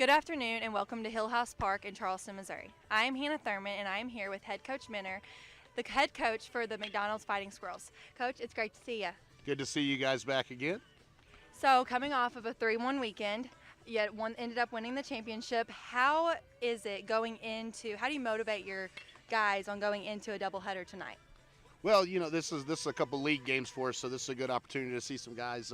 Good afternoon and welcome to Hillhouse Park in Charleston, Missouri. I am Hannah Thurman and I am here with head coach Minner, the head coach for the McDonald's Fighting Squirrels. Coach, it's great to see you. Good to see you guys back again. So coming off of a 3-1 weekend, yet ended up winning the championship. How is it going into, how do you motivate your guys on going into a doubleheader tonight? Well, you know, this is a couple league games for us, so this is a good opportunity to see some guys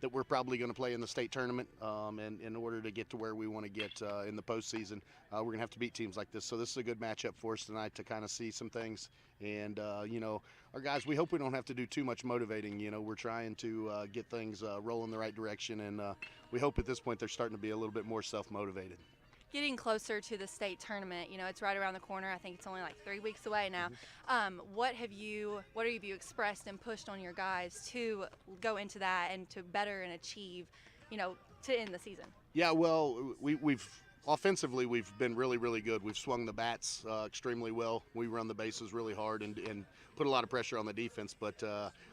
that we're probably going to play in the state tournament, and in order to get to where we want to get in the postseason, we're going to have to beat teams like this. So this is a good matchup for us tonight to kind of see some things. And, you know, our guys, we hope we don't have to do too much motivating. You know, we're trying to get things rolling the right direction, and we hope at this point they're starting to be a little bit more self-motivated. Getting closer to the state tournament, you know, it's right around the corner. I think it's only like 3 weeks away now. What have you expressed and pushed on your guys to go into that and to better and achieve, you know, to end the season? Yeah, well, we've offensively we've been really, really good. We've swung the bats extremely well. We run the bases really hard and put a lot of pressure on the defense, but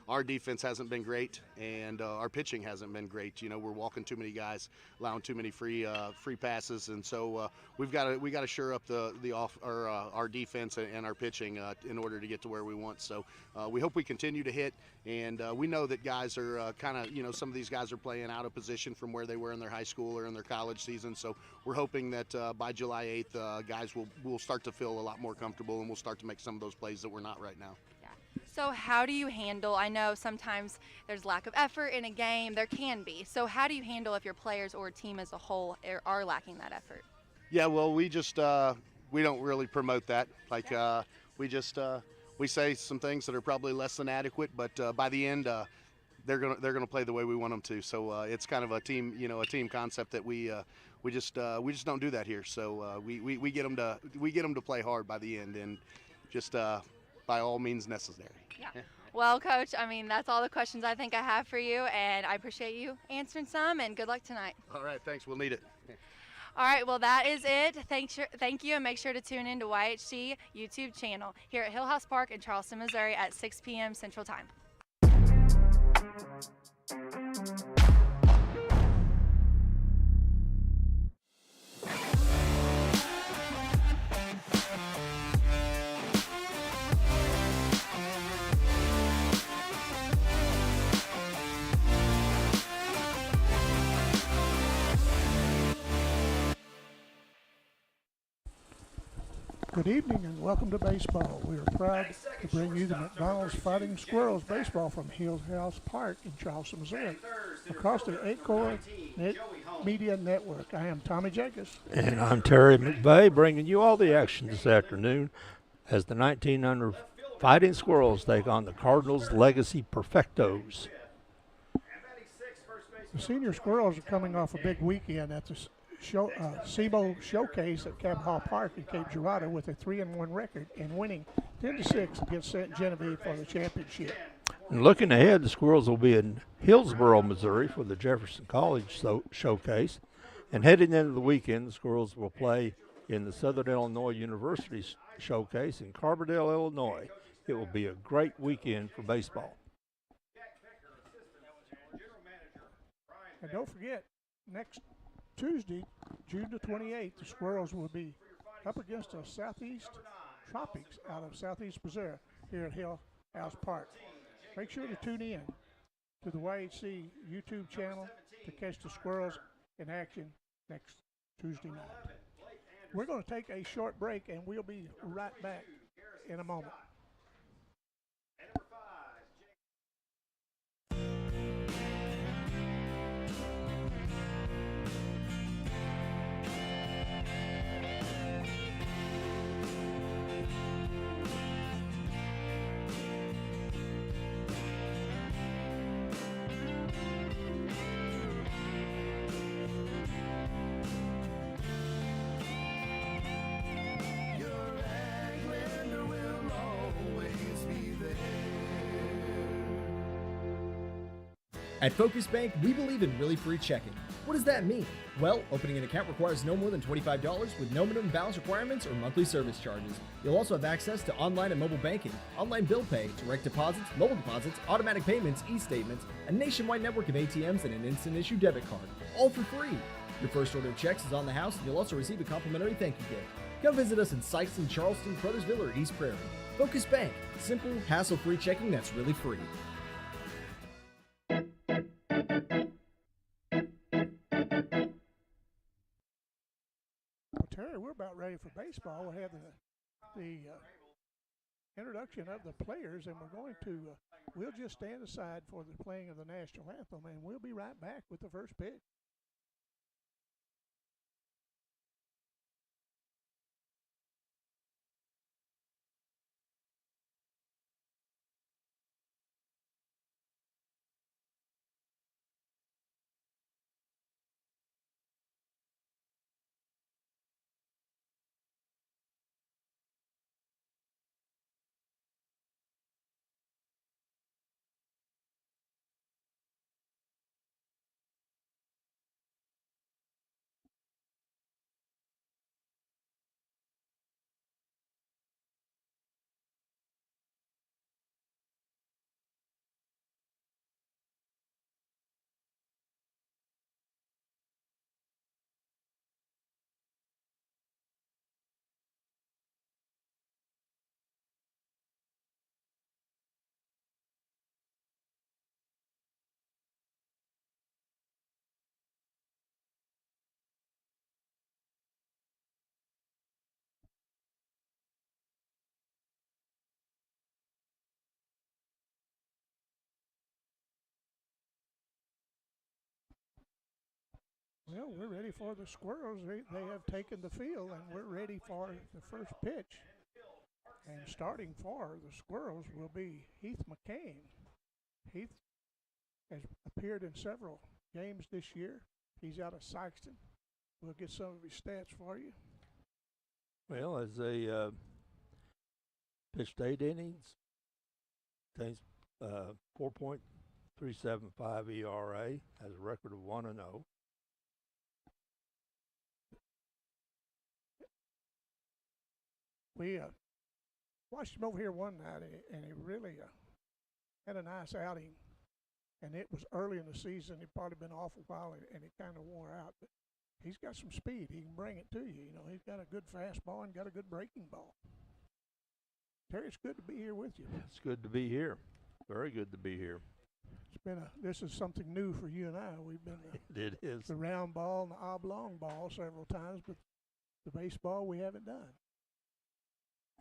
our defense hasn't been great, and our pitching hasn't been great. You know, we're walking too many guys, allowing too many free passes, and so we got to shore up our defense and our pitching in order to get to where we want. So we hope we continue to hit, and we know that guys are kind of, you know, some of these guys are playing out of position from where they were in their high school or in their college season. So we're hoping that by July 8th, guys will start to feel a lot more comfortable, and we'll start to make some of those plays that we're not right now. So how do you handle, I know sometimes there's lack of effort in a game, there can be. So how do you handle if your players or team as a whole are lacking that effort? Yeah, well, we just, we don't really promote that. Like, we say some things that are probably less than adequate, but by the end, they're gonna play the way we want them to. So it's kind of a team, you know, a team concept that we just don't do that here. So we get them to play hard by the end, and just by all means necessary. Yeah. Well, Coach, I mean, that's all the questions I think I have for you, and I appreciate you answering some, and good luck tonight. All right, thanks. We'll need it. All right, well, that is it. Thank you, and make sure to tune in to YHC YouTube channel here at Hillhouse Park in Charleston, Missouri at 6 p.m. Central Time. Good evening and welcome to baseball. We are proud to bring you the McDonald's Fighting Squirrels baseball from Hillhouse Park in Charleston, Missouri, across the Acorn Media Network. I am Tommy Jenkins. And I'm Terry McVeigh, bringing you all the action this afternoon as the 1900 Fighting Squirrels take on the Cardinal's Legacy Perfectos. The senior Squirrels are coming off a big weekend at the SEMO Showcase at Cabot Hall Park in Cape Girardeau with a 3-1 record and winning 10-6 against St. Genevieve for the championship. And looking ahead, the Squirrels will be in Hillsboro, Missouri for the Jefferson College Showcase. And heading into the weekend, the Squirrels will play in the Southern Illinois University Showcase in Carbondale, Illinois. It will be a great weekend for baseball. And don't forget, next Tuesday, June the 28th, the Squirrels will be up against the Southeast Tropics out of Southeast Missouri here at Hillhouse Park. Make sure to tune in to the YHC YouTube channel to catch the Squirrels in action next Tuesday night. We're going to take a short break, and we'll be right back in a moment. At Focus Bank, we believe in really free checking. What does that mean? Well, opening an account requires no more than $25 with no minimum balance requirements or monthly service charges. You'll also have access to online and mobile banking, online bill pay, direct deposits, mobile deposits, automatic payments, e-statements, a nationwide network of ATMs, and an instant issue debit card, all for free. Your first order of checks is on the house, and you'll also receive a complimentary thank you gift. Come visit us in Sykeston, Charleston, Crothersville, or East Prairie. Focus Bank. Simple, hassle-free checking that's really free. Well, Terry, we're about ready for baseball. We have the introduction of the players, and we're going to we'll just stand aside for the playing of the national anthem, and we'll be right back with the first pitch. Well, we're ready for the Squirrels. They have taken the field, and we're ready for the first pitch. And starting for the Squirrels will be Heath McCain. Heath has appeared in several games this year. He's out of Sykeston. We'll get some of his stats for you. Well, as they pitched 8 innings, 4.375 ERA, has a record of 1-0. We watched him over here one night, and he really had a nice outing. And it was early in the season. He'd probably been off a while, and it kind of wore out. But he's got some speed. He can bring it to you. You know, he's got a good fastball and got a good breaking ball. Terry, it's good to be here with you. It's good to be here. Very good to be here. This is something new for you and I. We've been It is. the round ball and the oblong ball several times, but the baseball we haven't done.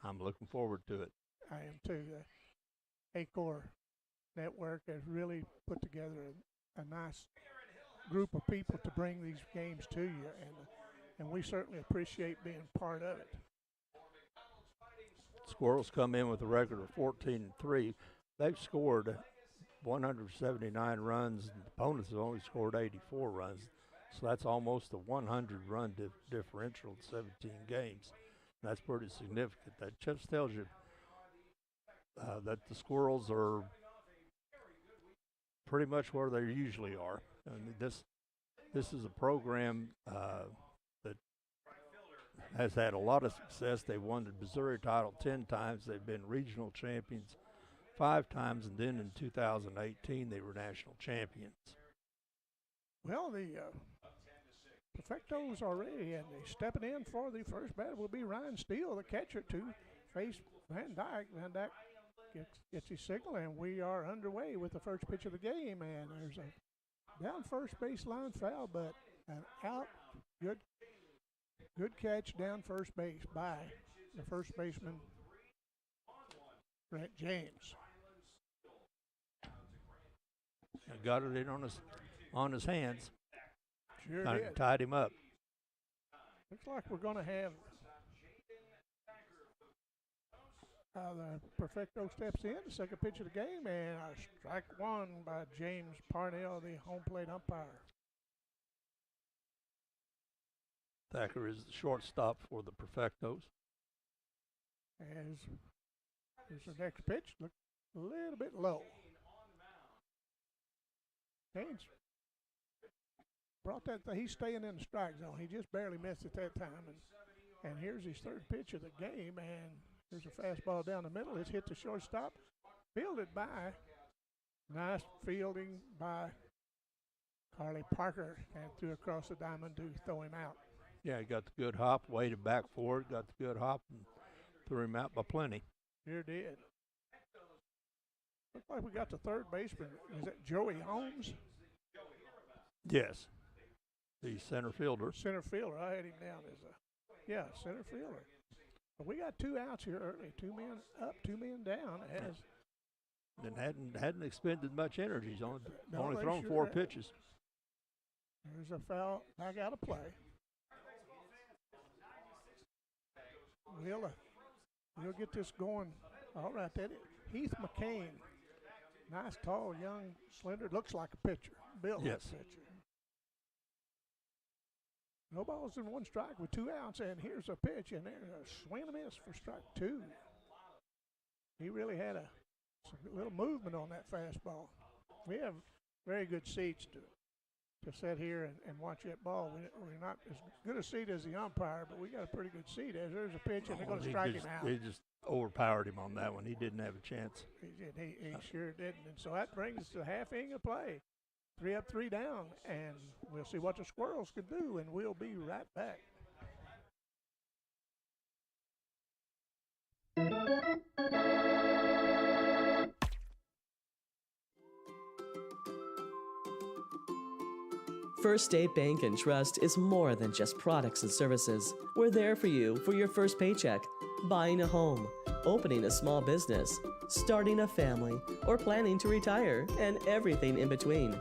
I'm looking forward to it. I am too. The ACOR network has really put together a nice group of people to bring these games to you, and we certainly appreciate being part of it. Squirrels come in with a record of 14-3. They've scored 179 runs, and the opponents have only scored 84 runs. So that's almost a 100-run differential in 17 games. That's pretty significant. That just tells you that the Squirrels are pretty much where they usually are. And this is a program that has had a lot of success. They've won the Missouri title 10 times. They've been regional champions 5 times, and then in 2018 they were national champions. Well, the Perfectos are ready, and they stepping in for the first batter will be Ryan Steele, the catcher, to face Van Dyke. Van Dyke gets his signal, and we are underway with the first pitch of the game. And there's a down first baseline foul, but an out. Good catch down first base by the first baseman, Brett James. Got it in on his hands. Sure Kind did. of tied him up. Looks like we're going to have the Perfecto steps in, the second pitch of the game, and a strike one by James Parnell, the home plate umpire. Thacker is the shortstop for the Perfectos. As here's the next pitch, look a little bit low. James brought that. He's staying in the strike zone. He just barely missed it that time, and here's his third pitch of the game, and there's a fastball down the middle. It's hit the shortstop, fielded by nice fielding by Harley Parker and threw across the diamond to throw him out. Yeah, he got the good hop, waited back for it, got the good hop, and threw him out by plenty. Sure did. Looks like we got the third baseman. Is that Joey Holmes? Yes. The center fielder. Center fielder. I had him down as center fielder. But we got 2 outs here early. 2 men up, 2 men down. And hadn't expended much energy. He's only they thrown sure 4 have. pitches. There's a foul back out of play. We'll get this going. All right, that is Heath McCain. Nice, tall, young, slender. Looks like a pitcher. Built like a pitcher. No balls in 1 strike with 2 outs, and here's a pitch, and there's a swing and a miss for strike 2. He really had some little movement on that fastball. We have very good seats to sit here and watch that ball. We're not as good a seat as the umpire, but we got a pretty good seat. As there's a pitch, and they're going to strike him out. They just overpowered him on that one. He didn't have a chance. He sure didn't. And so that brings us to half inning of play. 3 up, 3 down, and we'll see what the Squirrels can do, and we'll be right back. First State Bank and Trust is more than just products and services. We're there for you for your first paycheck, buying a home, opening a small business, starting a family, or planning to retire, and everything in between.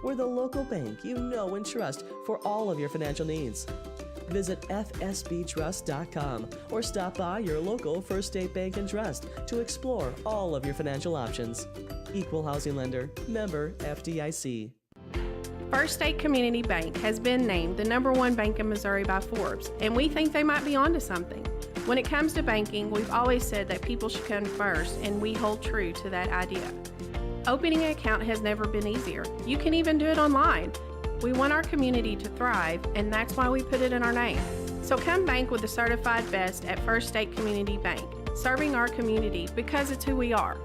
We're the local bank you know and trust for all of your financial needs. Visit fsbtrust.com or stop by your local First State Bank and Trust to explore all of your financial options. Equal housing lender, member FDIC. First State Community Bank has been named the #1 bank in Missouri by Forbes, and we think they might be onto something. When it comes to banking, we've always said that people should come first, and we hold true to that idea. Opening an account has never been easier. You can even do it online. We want our community to thrive, and that's why we put it in our name. So come bank with the certified best at First State Community Bank, serving our community because it's who we are.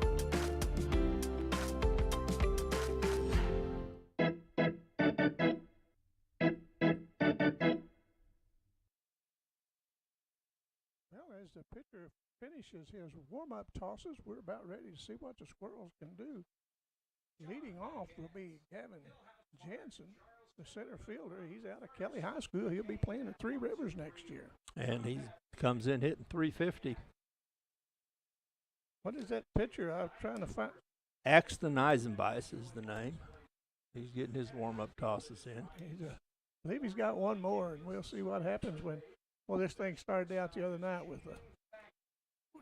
Well, as the pitcher finishes his warm-up tosses, we're about ready to see what the Squirrels can do. Leading off will be Gavin Jansen, the center fielder. He's out of Kelly High School. He'll be playing at Three Rivers next year. And he comes in hitting .350. What is that pitcher? I'm trying to find. Axton Eisenbeis is the name. He's getting his warm-up tosses in. I believe he's got one more, and we'll see what happens when. Well, this thing started out the other night with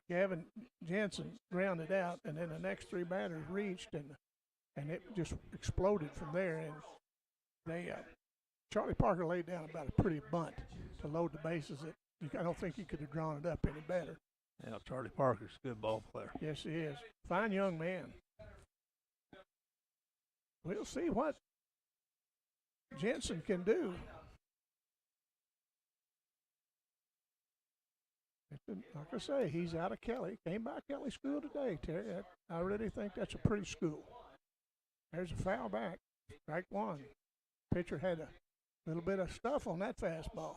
Gavin Jansen grounded out, and then the next 3 batters reached, and it just exploded from there. And they Charlie Parker laid down about a pretty bunt to load the bases. I don't think he could have drawn it up any better. Yeah, Charlie Parker's a good ball player. Yes, he is. Fine young man. We'll see what Jensen can do. Like I say, he's out of Kelly. Came by Kelly School today, Terry. I really think that's a pretty school. There's a foul back. Strike 1. Pitcher had a little bit of stuff on that fastball.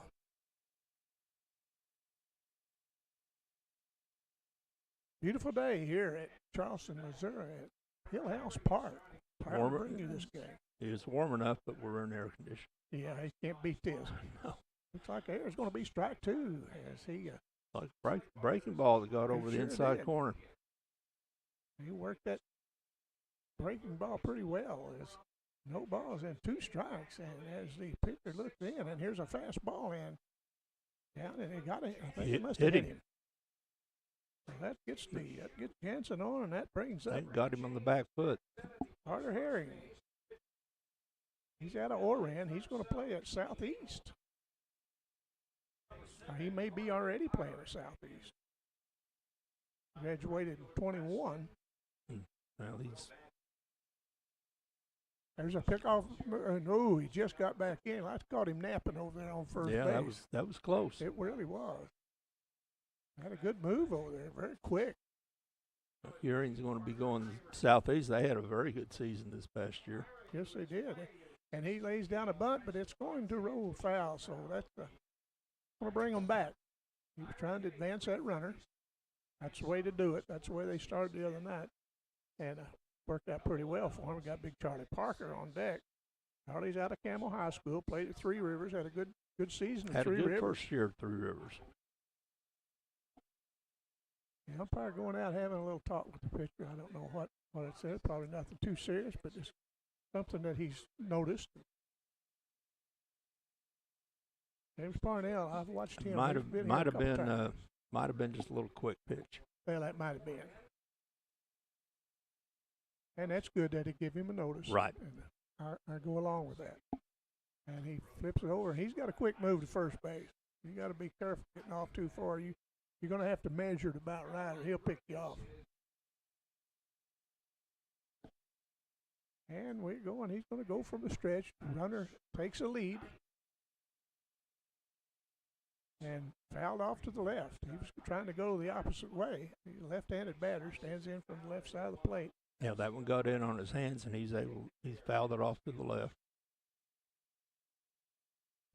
Beautiful day here at Charleston, Missouri at Hillhouse Park. Proud to bring you this game. It's warm enough, but we're in air conditioning. Yeah, he can't beat this. No. Looks like there's going to be strike 2 as he like breaking ball that got over the inside corner. He worked that breaking ball pretty well. There's no balls and 2 strikes, and as the pitcher looked in, and here's a fast ball in down, and he got it. I think he must have hit him. So that gets Jansen on, and that brings up. Got him on the back foot. Carter Herring. He's out of Oran. He's going to play at Southeast. He may be already playing at Southeast. Graduated in 21. Well, There's a pickoff. No, he just got back in. I caught him napping over there on first base. Yeah, that was close. It really was. Had a good move over there, very quick. Herring's going to be going Southeast. They had a very good season this past year. Yes, they did. And he lays down a bunt, but it's going to roll foul, so that's going to bring them back. He was trying to advance that runner. That's the way to do it. That's the way they started the other night. And worked out pretty well for him. We got big Charlie Parker on deck. Charlie's out of Camel High School, played at Three Rivers, had a good season at Three Rivers. Had a good first year at Three Rivers. The umpire going out having a little talk with the pitcher. I don't know what it said. Probably nothing too serious, but just something that he's noticed. James Parnell, I've watched him. Might have been just a little quick pitch. Well, that might have been. And that's good that they give him a notice. Right. And I go along with that. And he flips it over, and he's got a quick move to first base. You got to be careful getting off too far. You're going to have to measure it about right, or he'll pick you off. And we're going. He's going to go from the stretch. The runner takes a lead. And fouled off to the left. He was trying to go the opposite way. The left-handed batter stands in from the left side of the plate. Yeah, that one got in on his hands, and he's fouled it off to the left.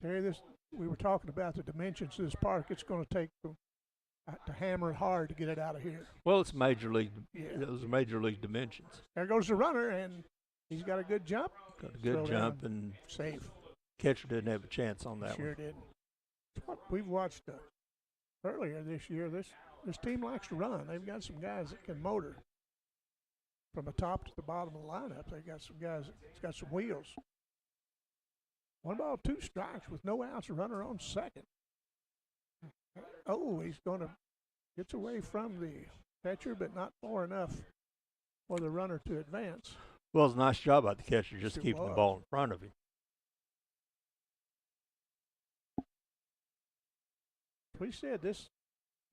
Terry, we were talking about the dimensions of this park. It's going to take to hammer it hard to get it out of here. Well, it's major league. Yeah. Those are major league dimensions. There goes the runner, and he's got a good jump. Got a good jump and safe. Catcher didn't have a chance on that sure one. Sure did. We've watched earlier this year. This team likes to run. They've got some guys that can motor from the top to the bottom of the lineup. They got some guys that's got some wheels. 1 ball, 2 strikes with no outs. A runner on second. Oh, he's going to gets away from the catcher, but not far enough for the runner to advance. Well, it's a nice job by the catcher just keeping the ball in front of him. We said this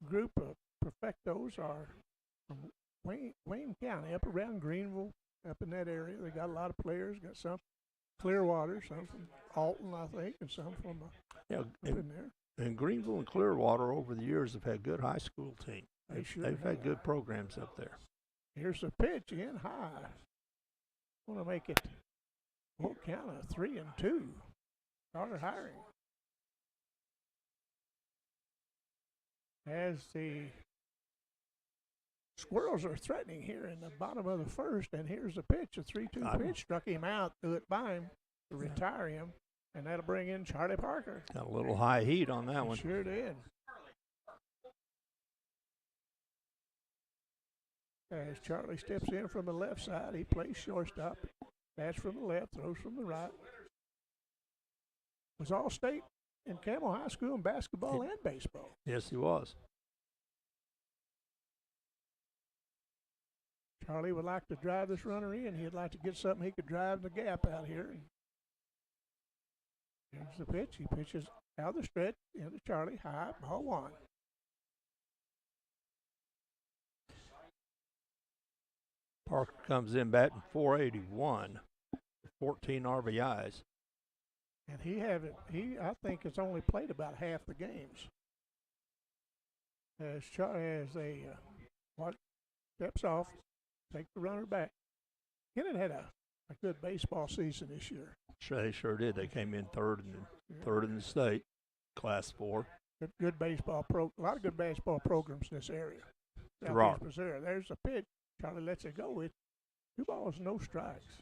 group of Perfectos are from Wayne County, up around Greenville, up in that area. They got a lot of players. Got some Clearwater, some from Alton, I think, and some from up in there. And Greenville and Clearwater over the years have had good high school teams. They've had good programs up there. Here's the pitch in high. Want to make it count of 3-2. Carter hiring. As the Squirrels are threatening here in the bottom of the first, and here's the pitch, a 3-2 pitch, struck him out, threw it by him to retire him, and that'll bring in Charlie Parker. Got a little high heat on that one. Sure did. As Charlie steps in from the left side, he plays shortstop, bats from the left, throws from the right. Was All-State in Camel High School in basketball and baseball. Yes, he was. Charlie would like to drive this runner in. He'd like to get something he could drive the gap out here. Here's the pitch. He pitches out of the stretch into Charlie. High, ball 1. Parker comes in batting .481, 14 RBIs. And I think has only played about half the games. As they steps off, take the runner back. Kennett had a good baseball season this year. They sure did. They came in third in the state, Class 4. Good baseball a lot of good baseball programs in this area. There's a pitch. Charlie lets it go. It's 2 balls, no strikes.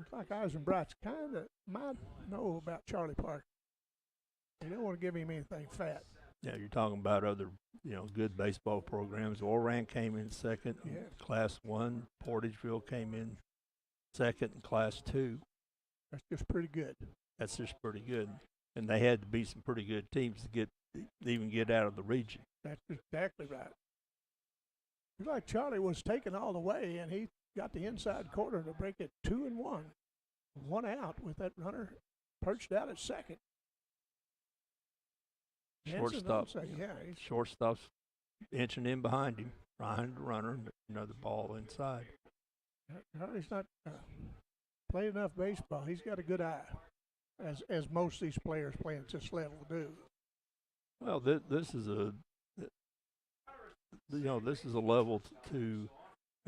Looks like Eisenbright's kind of might know about Charlie Parker. They don't want to give him anything fat. Yeah, you're talking about other, good baseball programs. Oran came in second in Class 1. Portageville came in second in Class 2. That's just pretty good. That's just pretty good. And they had to beat some pretty good teams to even get out of the region. That's exactly right. It's like Charlie was taken all the way, and he got the inside corner to break it 2-1. 1 out with that runner perched out at second. Shortstop's inching in behind him, behind the runner, another ball inside. Charlie's not played enough baseball. He's got a good eye, as most of these players playing at this level do. Well, this is a level to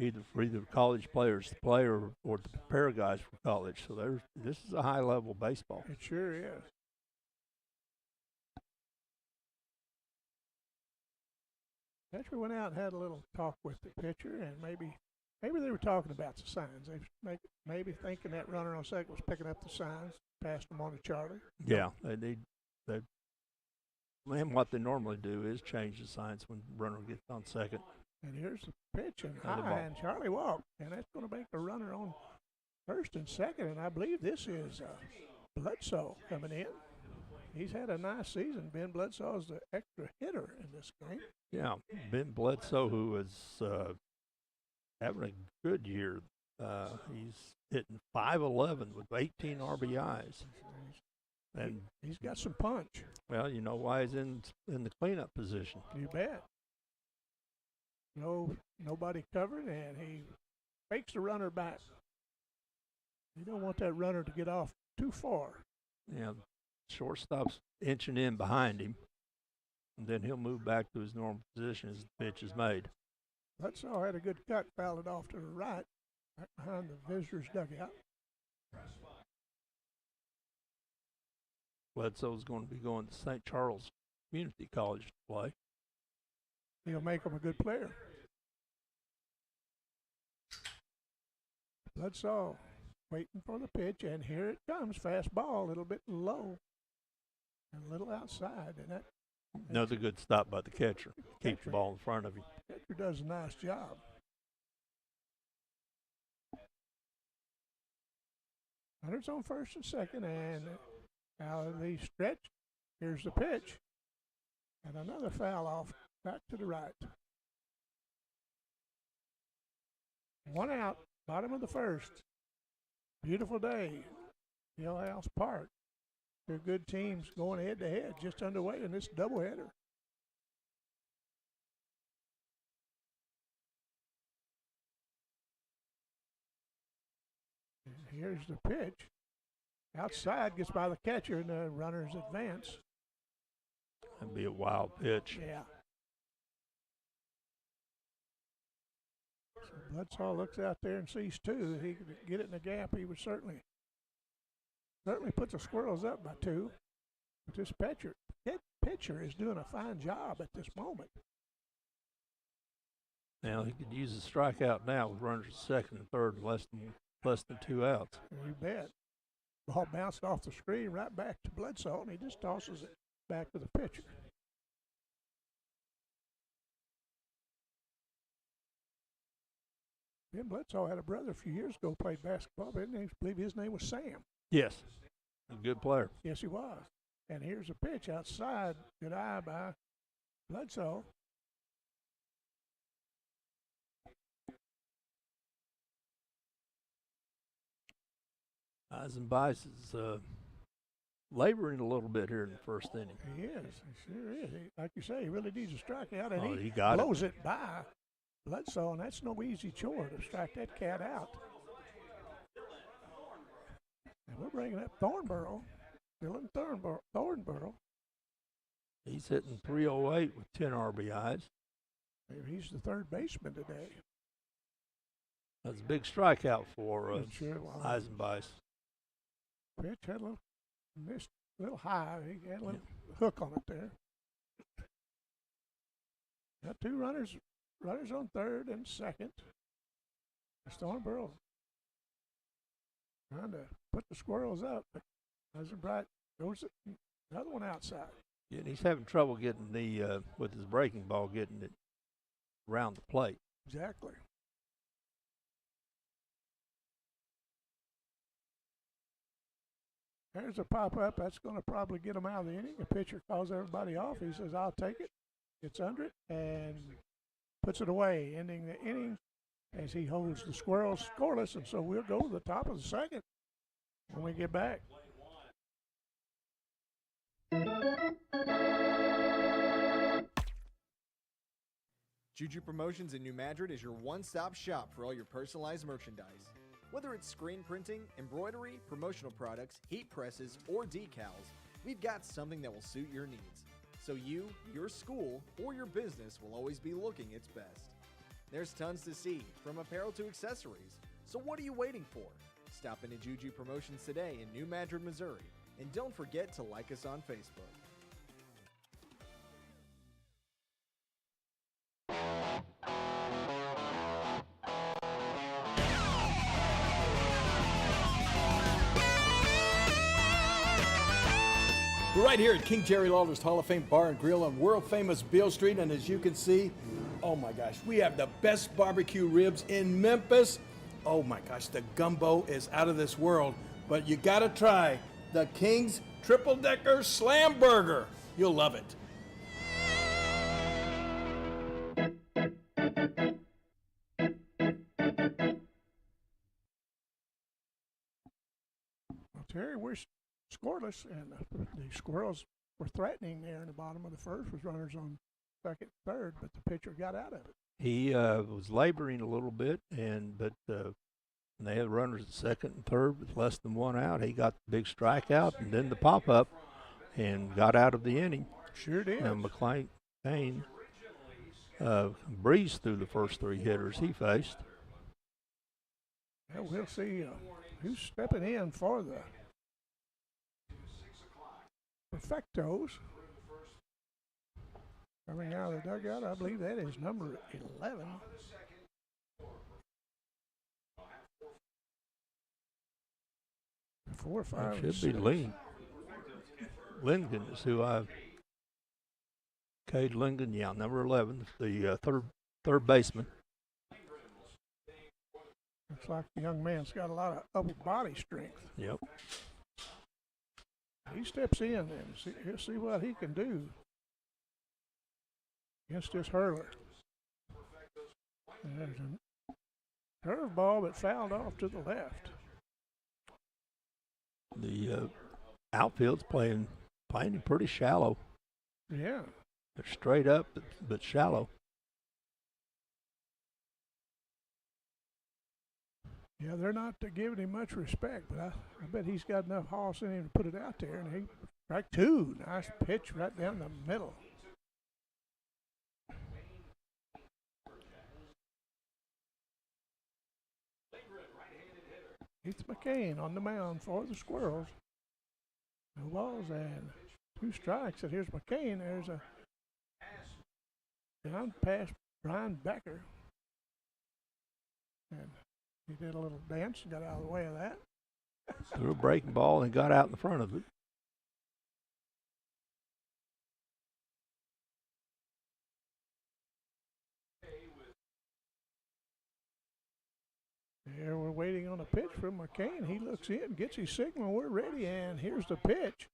either for either college players to play or to prepare guys for college. So this is a high level baseball. It sure is. Catcher went out and had a little talk with the pitcher, and maybe they were talking about the signs. They maybe thinking that runner on second was picking up the signs, passed them on to Charlie. Yeah, and what they normally do is change the signs when the runner gets on second. And here's the pitch and And the high, ball. and Charlie walked, and that's going to make the runner on first and second. And I believe this is Bledsoe coming in. He's had a nice season. Ben Bledsoe is the extra hitter in this game. Yeah, Ben Bledsoe, who is having a good year. He's hitting .511 with 18 RBIs. And He's got some punch. well, you know why he's in the cleanup position. You bet. Nobody covered, and he fakes the runner back. You don't want that runner to get off too far. Yeah, shortstop's inching in behind him, and then he'll move back to his normal position as the pitch is made. Bledsoe had a good cut, fouled it off to the right behind the visitor's dugout. Bledsoe's going to be going to St. Charles Community College to play. He'll make him a good player. Bledsoe waiting for the pitch, and here it comes. Fast ball, a little bit low and a little outside. And that Another good stop by the catcher. Keep the ball in front of him. catcher does a nice job. Runners on first and second, and out of the stretch, here's the pitch. And another foul off back to the right. One out, bottom of the first. Beautiful day, Hillhouse Park. They're good teams going head to head, just underway in this doubleheader. And here's the pitch. Outside, gets by the catcher, and the runners advance. That'd be a wild pitch. Yeah. So Bledsoe looks out there and sees two. If he could get it in the gap, he would certainly put the Squirrels up by two. But this pitcher is doing a fine job at this moment. Now he could use a strikeout now with runners at second and third, and less than 2 outs. You bet. Ball bounced off the screen right back to Bledsoe, and he just tosses it back to the pitcher. Ben Bledsoe had a brother a few years ago, played basketball, but I believe his name was Sam. Yes, a good player. Yes, he was. And here's a pitch outside. Good eye by Bledsoe. Eisenbice is laboring a little bit here in the first inning. He is. He sure is. Like you say, he really needs a strikeout, and He got blows it by Bledsoe, and that's no easy chore to strike that cat out. And we're bringing up Thornborough, Dylan Thornborough. He's hitting .308 with 10 RBIs. Maybe he's the third baseman today. That's a big strikeout for It sure was. Eisenbice. Pitch had a little high. He had a little hook on it there. Got two runners on third and second. Thornborough trying to put the Squirrels up, but Eisenbright goes another one outside. Yeah, and he's having trouble getting with his breaking ball, getting it around the plate. Exactly. There's a pop-up. That's going to probably get him out of the inning. The pitcher calls everybody off. He says, I'll take it. Gets under it and puts it away, ending the inning as he holds the Squirrels scoreless. And so we'll go to the top of the second when we get back. Juju Promotions in New Madrid is your one-stop shop for all your personalized merchandise. Whether it's screen printing, embroidery, promotional products, heat presses, or decals, we've got something that will suit your needs. So you, your school, or your business will always be looking its best. There's tons to see, from apparel to accessories. So what are you waiting for? Stop into Juju Promotions today in New Madrid, Missouri. And don't forget to like us on Facebook. We're right here at King Jerry Lawler's Hall of Fame Bar and Grill on world famous Beale Street, and as you can see, oh my gosh, we have the best barbecue ribs in Memphis. Oh my gosh, the gumbo is out of this world, but you gotta try the King's Triple Decker Slam Burger. You'll love it. Well, Terry, we're scoreless, and the Squirrels were threatening there in the bottom of the first with runners on second, third, but the pitcher got out of it. He was laboring a little bit, but when they had runners at second and third with less than one out, he got the big strikeout and then the pop-up and got out of the inning. Sure did. And McClain breezed through the first three hitters he faced. Well, we'll see who's stepping in for the Perfectos. Coming out of the dugout, I believe that is number 11. Four, five, It should be Lingen is who Cade Lingen, yeah, number 11, the third baseman. Looks like the young man's got a lot of upper body strength. Yep. He steps in and he'll see what he can do against this hurler. And there's a curveball that fouled off to the left. The outfield's playing pretty shallow. Yeah. They're straight up, but shallow. Yeah, they're not giving him much respect, but I bet he's got enough hoss in him to put it out there. And he strike two. Nice pitch right down the middle. It's McCain on the mound for the Squirrels. No balls and two strikes. And here's McCain. There's a down past Brian Becker. And he did a little dance and got out of the way of that. Threw a breaking ball and got out in front of it. There we're waiting on a pitch from McCain. He looks in, gets his signal. We're ready, and here's the pitch.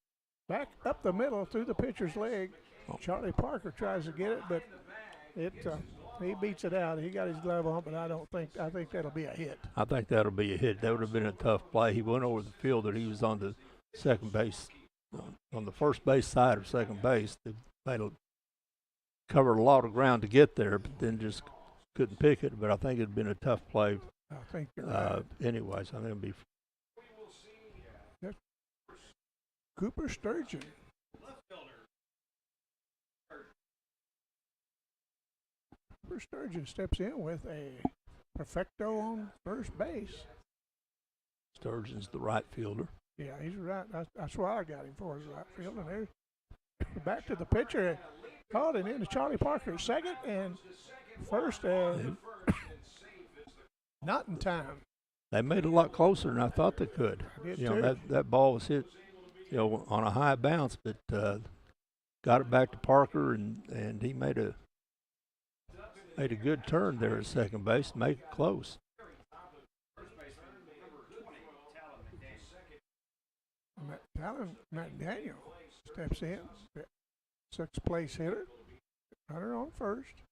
Back up the middle through the pitcher's leg. Charlie Parker tries to get it, but he beats it out. He got his glove on, but I think that'll be a hit. I think that'll be a hit. That would have been a tough play. He went over the field, and he was on the second base, on the first base side of second base. They covered a lot of ground to get there, but then just couldn't pick it. But I think it'd been a tough play. I think you're right. Anyways, I think it'll be. Cooper Sturgeon. Cooper Sturgeon steps in with a perfecto on first base. Sturgeon's the right fielder. Yeah, he's right. That's why I got him for his right field. And there's back to the pitcher. Called it into Charlie Parker at second and first. Not in time. They made it a lot closer than I thought they could. That ball was hit, on a high bounce, but got it back to Parker, and he made a good turn there at second base, make it close. Matt Daniel steps in, sixth place hitter, runner on first.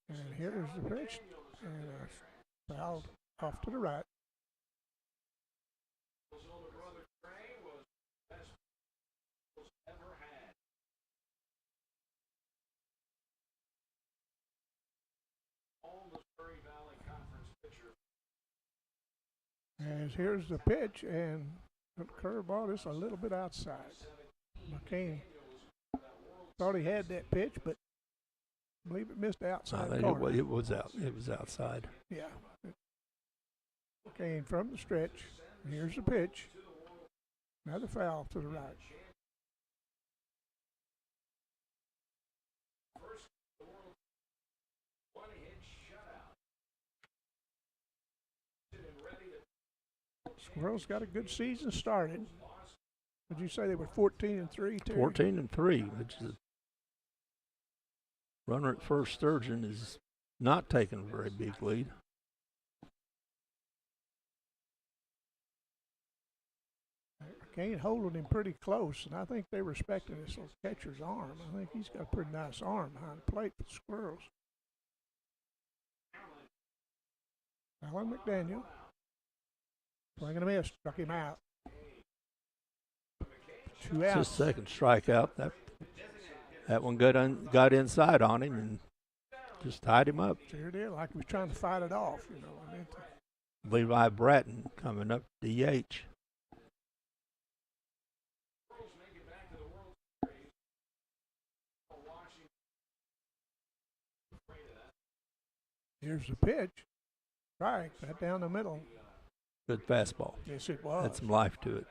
And here's the pitch, and fouled off to the right. As here's the pitch, and the curveball is a little bit outside. McCain thought he had that pitch, but I believe it missed the I outside think corner. it was out. It was outside. Yeah. It came from the stretch. Here's the pitch. Another foul to the right. Squirrels got a good season started. Would you say they were 14-3, Terry? 14-3, which is runner at first. Sturgeon is not taking a very big lead. Kane holding him pretty close, and I think they respected this little catcher's arm. I think he's got a pretty nice arm behind the plate for the Squirrels. Alan McDaniel. Swing and a miss. Struck him out. 2 It's outs. his second strikeout. That one got inside on him and just tied him up. Sure did, like he was trying to fight it off, you know. I mean, Levi Bratton coming up DH. here's the pitch. Strike, right down the middle. Good fastball. Yes, it was. Had some life to it.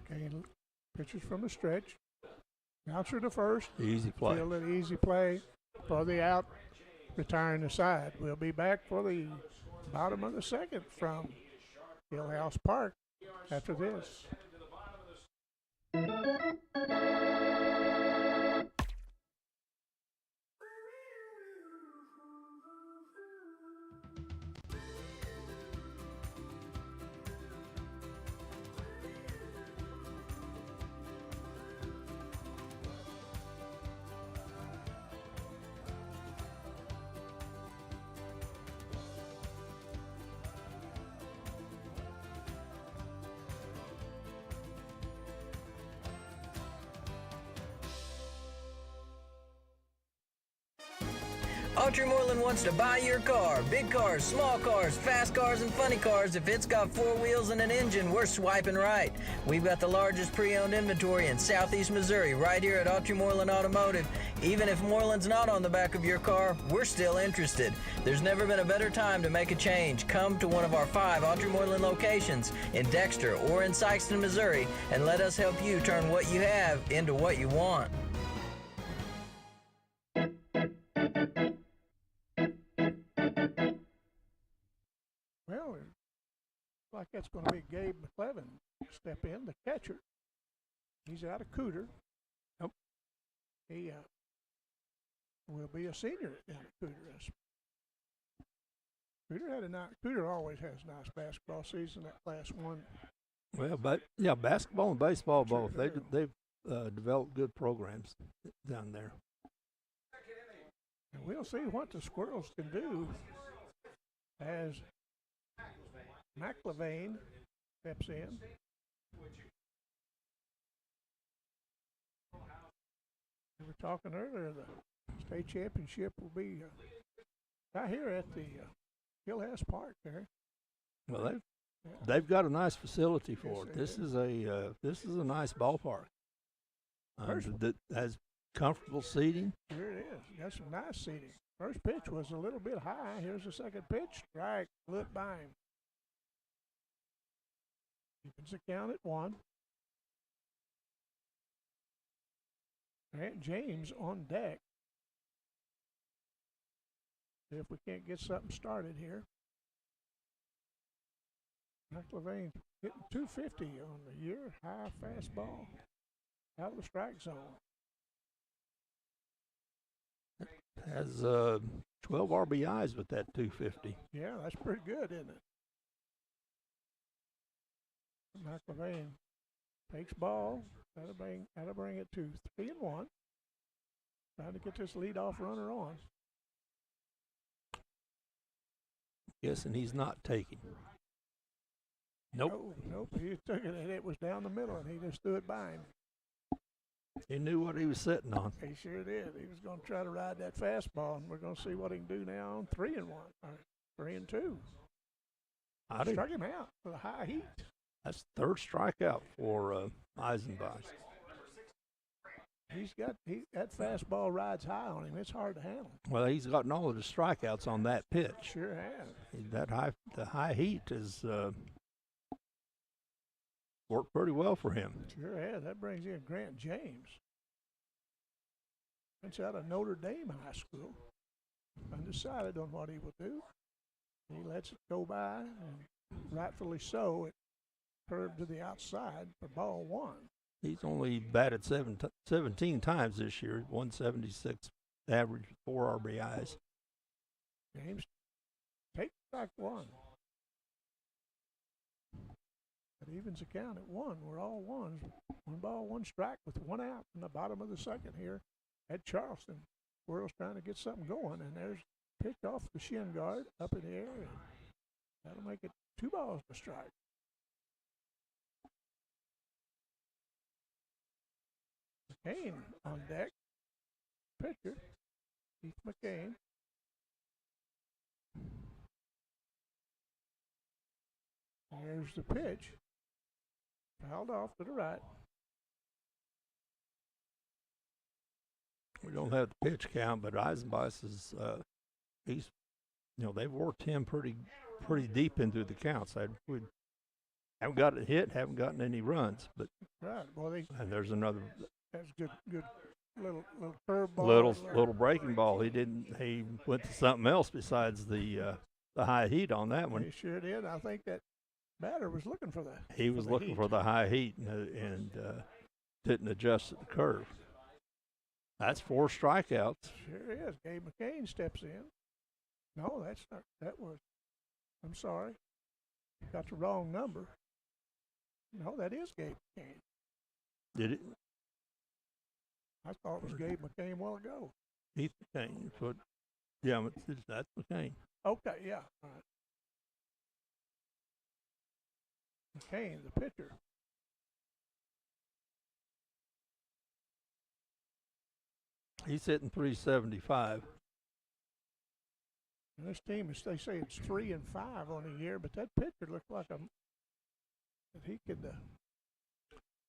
Kane pitches from the stretch. Bouncer to first. Easy play. Field an easy play for the out, retiring the side. We'll be back for the bottom of the second from Hillhouse Park after this. Autry Moreland wants to buy your car. Big cars, small cars, fast cars, and funny cars. If it's got 4 wheels and an engine, we're swiping right. We've got the largest pre-owned inventory in southeast Missouri right here at Autry Moreland Automotive. Even if Moreland's not on the back of your car, we're still interested. There's never been a better time to make a change. Come to one of our 5 Autry Moreland locations in Dexter or in Sykeston, Missouri, and let us help you turn what you have into what you want. Well, it looks like that's going to be Gabe McLevin step in, the catcher. He's out of Cooter. Nope. He will be a senior down at Cooter. Cooter always has a nice basketball season. That Class 1. Well, but yeah, basketball and baseball Sure both. do. They've developed good programs down there. And we'll see what the Squirrels can do as McLevane steps in. We were talking earlier, the state championship will be right here at the Hillhouse Park there. Well, they've got a nice facility for it. This is a nice ballpark. That has comfortable seating. Here it is. Got some nice seating. First pitch was a little bit high. Here's the second pitch. Strike. Look by him. Keeping the count at 1. Grant James on deck. See if we can't get something started here. McLevane hitting 250 on the year. High fastball. Out of the strike zone. Has 12 RBIs with that 250. Yeah, that's pretty good, isn't it? McLevane takes ball. That'll bring it to 3-1. Trying to get this leadoff runner on. Guessing he's not taking. Nope. Oh, nope. He took it and it was down the middle and he just threw it by him. He knew what he was sitting on. He sure did. He was going to try to ride that fastball, and we're going to see what he can do now on 3-1, or 3-2. Struck him out with a high heat. That's the third strikeout for Eisenbach. That fastball rides high on him. It's hard to handle. Well, he's gotten all of the strikeouts on that pitch. Sure has. The high heat has worked pretty well for him. Sure has. That brings in Grant James. It's out of Notre Dame High School. Undecided on what he will do. He lets it go by, and rightfully so, it curved to the outside for ball one. He's only batted 17 times this year, 176 average, 4 RBIs. James, take back one. That evens the count at one. We're all ones. 1 ball, 1 strike with 1 out in the bottom of the second here at Charleston. Squirrels trying to get something going, and there's picked off the shin guard up in the air. And that'll make it 2 balls to strike. McCain on deck. Pitcher, Keith McCain. There's the pitch. Fouled off to the right. We don't have the pitch count, but Eisenbach is they've worked him pretty deep into the counts. We haven't got it hit, haven't gotten any runs, but right. Well, and there's another. That's good little curveball. Little breaking ball. He went to something else besides the high heat on that one. He sure did. I think that batter was looking for that. He was looking for the high heat and didn't adjust at the curve. That's 4 strikeouts. Sure is. Gabe McCain steps in. No, that's not. That was. I'm sorry. Got the wrong number. No, that is Gabe McCain. Did it? I thought it was Gabe McCain a while ago. Heath McCain. But yeah, that's McCain. Okay, yeah. All right. McCain, the pitcher. He's hitting 375. And this team is, they say it's 3-5 on the year, but that pitcher looked like that he could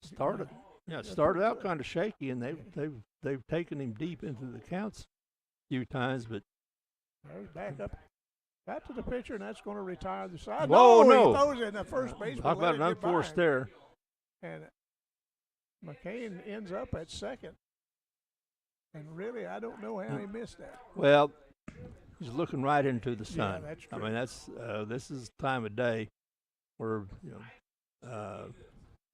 started out kind of shaky, and they've taken him deep into the counts a few times, but he's back up. Back to the pitcher, and that's going to retire the side. Whoa, no! He throws it in the first base. How about an unforced error? And McCain ends up at second. And really, I don't know how he missed that. Well, he's looking right into the sun. Yeah, that's true. I mean, that's this is the time of day where and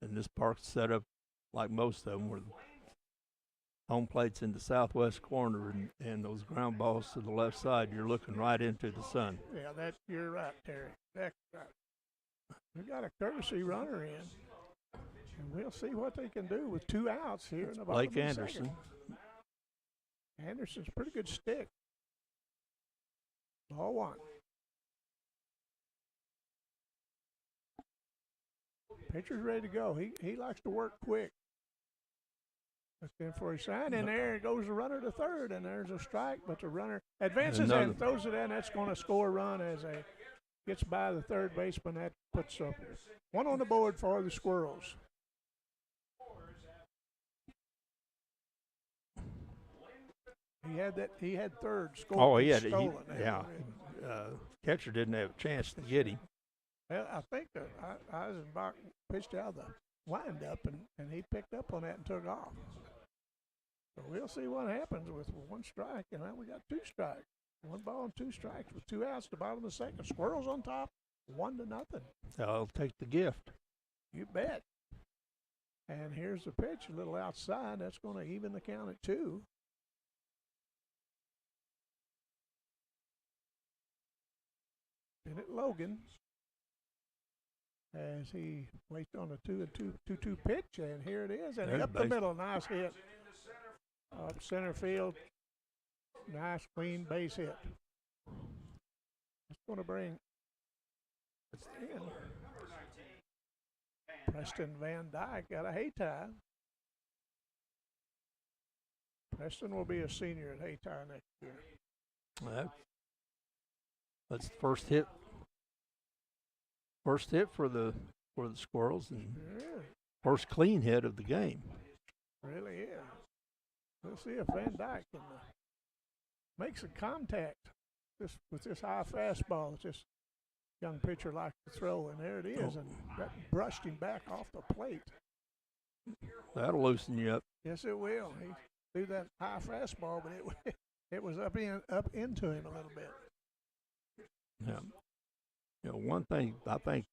this park's set up like most of them, where home plate's in the southwest corner, and those ground balls to the left side, you're looking right into the sun. Yeah, you're right, Terry. That's right. We got a courtesy runner in, and we'll see what they can do with 2 outs here in the bottom Blake of the Anderson. second. Anderson's a pretty good stick. Ball 1. Pitcher's ready to go. He likes to work quick. That's in for a sign, and there goes the runner to third, and there's a strike, but the runner advances and throws it in. That's going to score a run as gets by the third baseman. That puts 1 on the board for the Squirrels. He had third scored. Oh, he had stolen. Catcher didn't have a chance to get him. Well, I think that Eisenbach pitched out the windup, and he picked up on that and took off. So we'll see what happens with 1 strike, and now we got 2 strikes. 1 ball and 2 strikes with 2 outs at the bottom of the second. Squirrels on top, 1-0. I'll take the gift. You bet. And here's the pitch, a little outside. That's going to even the count at 2. Bennett Logan, as he waits on a 2-2 pitch, and here it is, and up the middle, nice hit. Up center field, nice clean base hit. It's going to bring in Preston Van Dyke got a Haytie. Preston will be a senior at Haytie next year. That's the first hit First hit for the Squirrels and Sure is. first clean hit of the game. Really is. Let's see if Van Dyke can make some contact with this high fastball that this young pitcher likes to throw, and there it is, and that brushed him back off the plate. That'll loosen you up. Yes, it will. He threw that high fastball, but it was up into him a little bit. Yeah. One thing I think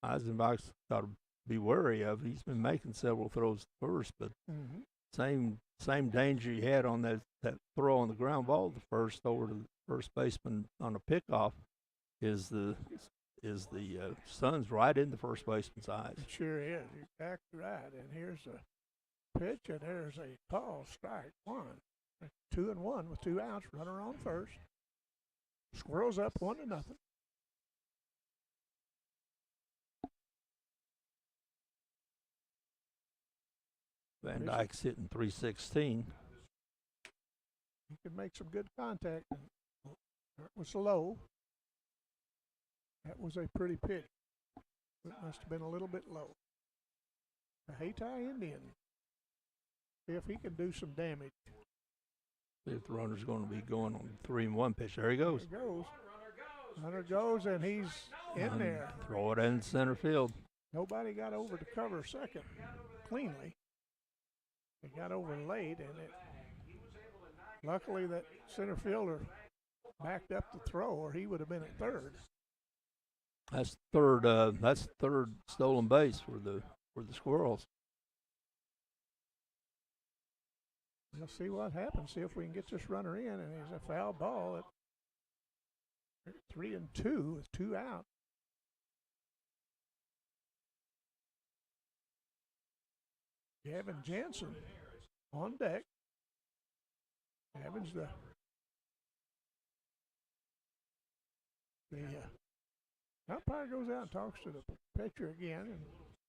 Eisenbach's got to be wary of. He's been making several throws at first, but same danger he had on that throw on the ground ball, the first over to the first baseman on a pickoff, is the sun's right in the first baseman's eyes. It sure is. You're exactly right. And here's a pitch, and there's a call, strike one. 2-1 with 2 outs, runner on first. Squirrels up 1-0. Van Dyke's hitting .316. He can make some good contact. It was low. That was a pretty pitch. It must have been a little bit low. The Hayti Indian. See if he can do some damage. See if the runner's going to be going on the 3-1 pitch. There he goes. There he goes. Runner goes, and he's in there. Throw it in center field. Nobody got over to cover second cleanly. They got over late, and luckily that center fielder backed up the throw, or he would have been at third. That's third stolen base for the Squirrels. We'll see what happens. See if we can get this runner in, and there's a foul ball at 3-2 with 2 out. Gavin Jansen on deck. Gavin's the umpire goes out and talks to the pitcher again, and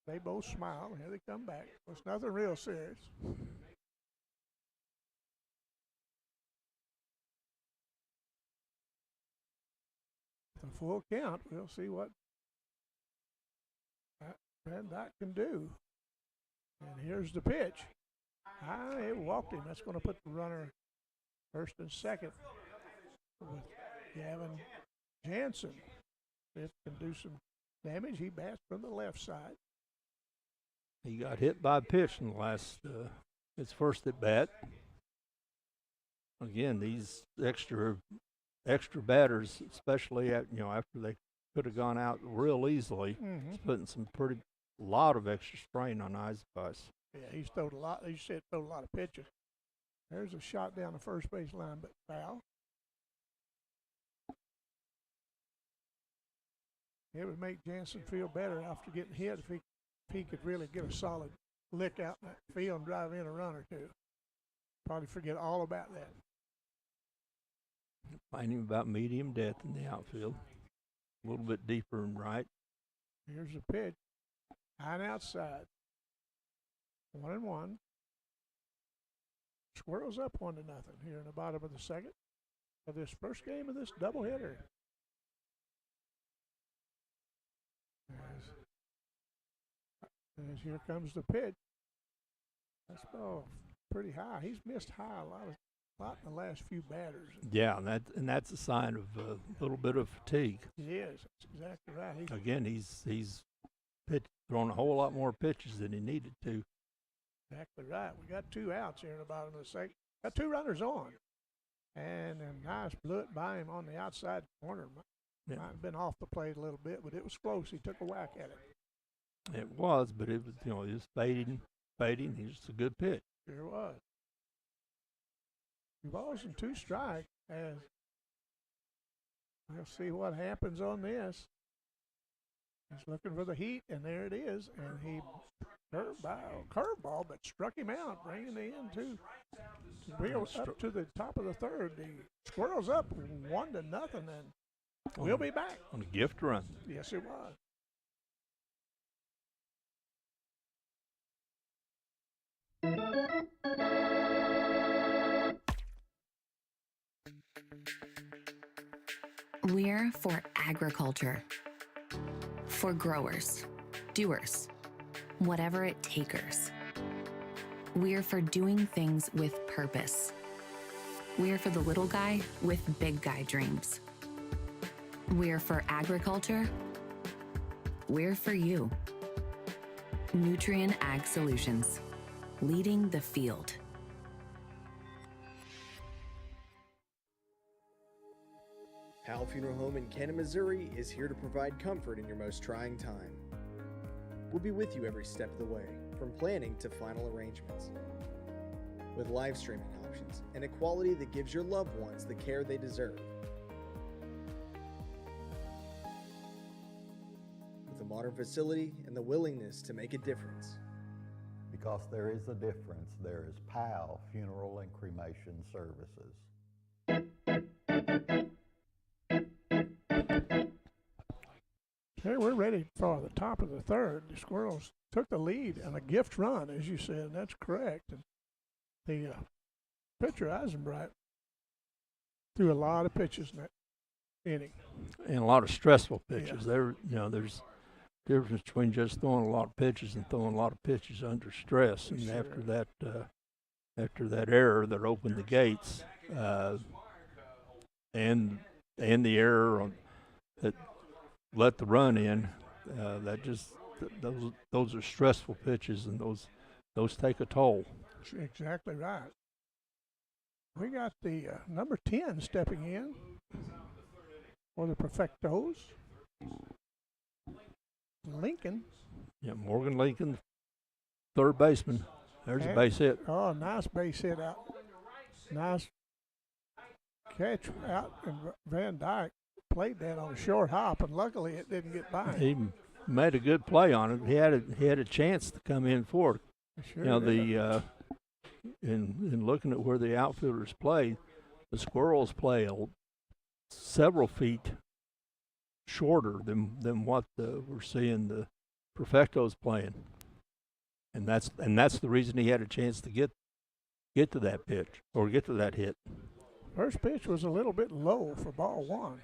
they both smile. Here they come back. It's nothing real serious. The full count. We'll see what Van Dyke can do. And here's the pitch. It walked him. That's going to put the runner first and second with Gavin Jansen. If can do some damage, he bats from the left side. He got hit by a pitch in the last his first at bat. Again, these extra batters, especially after they could have gone out real easily, it's putting some lot of extra strain on Eisenbach. Yeah, he's thrown a lot. He said thrown a lot of pitches. There's a shot down the first base line, but foul. It would make Jansen feel better after getting hit if he could really get a solid lick out in that field and drive in a run or two. Probably forget all about that. Finding about medium depth in the outfield. A little bit deeper and right. Here's the pitch. High and outside. 1-1. Squirrels up 1-0 here in the bottom of the second of this first game of this doubleheader. As here comes the pitch. That's ball pretty high. He's missed high a lot in the last few batters. Yeah, and that's a sign of a little bit of fatigue. It is. That's exactly right. Again, he's thrown a whole lot more pitches than he needed to. Exactly right. We got 2 outs here in the bottom of the second. Got 2 runners on. And a nice blew it by him on the outside corner. Might have been off the plate a little bit, but it was close. He took a whack at it. It was, but it was, it was fading. He's just a good pitch. Sure was. 2 balls and 2 strikes. As we'll see what happens on this. He's looking for the heat, and there it is. And he curveball, but struck him out, bringing the end to wheel up to the top of the third. The Squirrels up 1-0, and we'll be back on a gift run. Yes, it was. We're for agriculture. For growers, doers, whatever it takers. We're for doing things with purpose. We're for the little guy with big guy dreams. We're for agriculture. We're for you. Nutrien Ag Solutions, leading the field. Powell Funeral Home in Canton, Missouri is here to provide comfort in your most trying time. We'll be with you every step of the way, from planning to final arrangements. With live streaming options and a quality that gives your loved ones the care they deserve. With a modern facility and the willingness to make a difference. Because there is a difference, there is Powell Funeral and Cremation Services. Okay, we're ready for the top of the third. The Squirrels took the lead on a gift run, as you said, and that's correct. And the pitcher, Eisenbright, threw a lot of pitches in that inning. And a lot of stressful pitches. Yeah. There, there's a difference between just throwing a lot of pitches and throwing a lot of pitches under stress. And Sure. after that error that opened the gates, and the error that let the run in, those are stressful pitches, and those take a toll. Exactly right. We got the number 10 stepping in for the Perfectos. Lincoln. Yeah, Morgan Lincoln, third baseman. There's a base hit. Oh, nice base hit out. Nice catch out, and Van Dyke played that on a short hop, and luckily it didn't get by him. He made a good play on it. He had a chance to come in for it. Sure in looking at where the outfielders play, the Squirrels play several feet shorter than what we're seeing the Perfectos playing, and that's the reason he had a chance to get to that pitch or get to that hit. First pitch was a little bit low for ball one.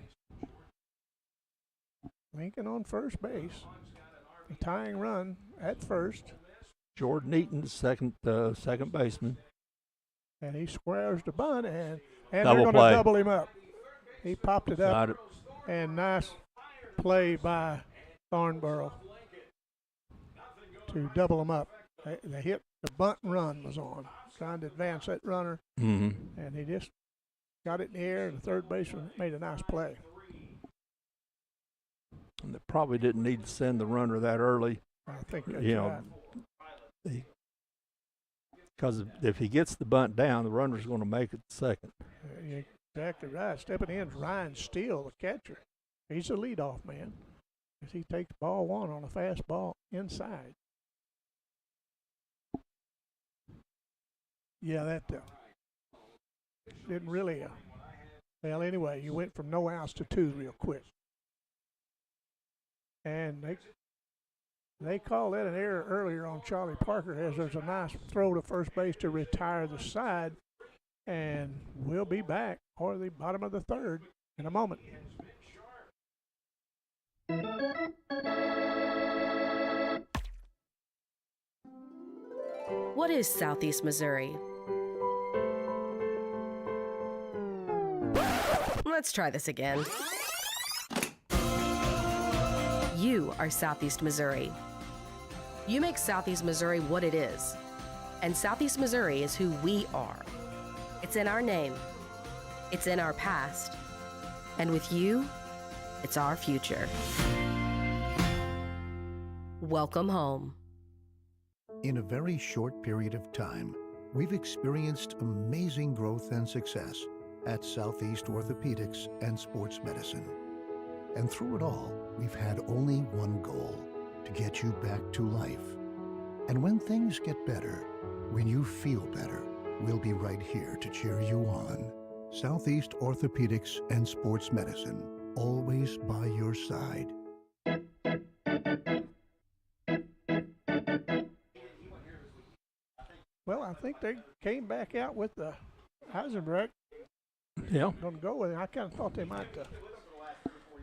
Lincoln on first base, a tying run at first. Jordan Eaton, second baseman. And he squares the bunt, and they're Double going play. to double him up. He popped it up, Got it. and nice play by Thornborough to double him up. They hit the bunt and run was on, trying to advance that runner, Mm-hmm. and he just got it in the air, and the third baseman made a nice play. And they probably didn't need to send the runner that early. I think that's right. Because if he gets the bunt down, the runner's going to make it second. You're exactly right. Stepping in is Ryan Steele, the catcher. He's the leadoff man, as he takes ball one on a fastball inside. Yeah, that didn't really. Well, anyway, you went from no outs to two real quick. And they called that an error earlier on Charlie Parker, as there's a nice throw to first base to retire the side. And we'll be back for the bottom of the third in a moment. What is Southeast Missouri? Let's try this again. You are Southeast Missouri. You make Southeast Missouri what it is. And Southeast Missouri is who we are. It's in our name. It's in our past. And with you, it's our future. Welcome home. In a very short period of time, we've experienced amazing growth and success at Southeast Orthopedics and Sports Medicine. And through it all, we've had only one goal: to get you back to life. And when things get better, when you feel better, we'll be right here to cheer you on. Southeast Orthopedics and Sports Medicine, always by your side. Well, I think they came back out with the Eisenbrecht. Yeah. Going to go with it. I kind of thought they might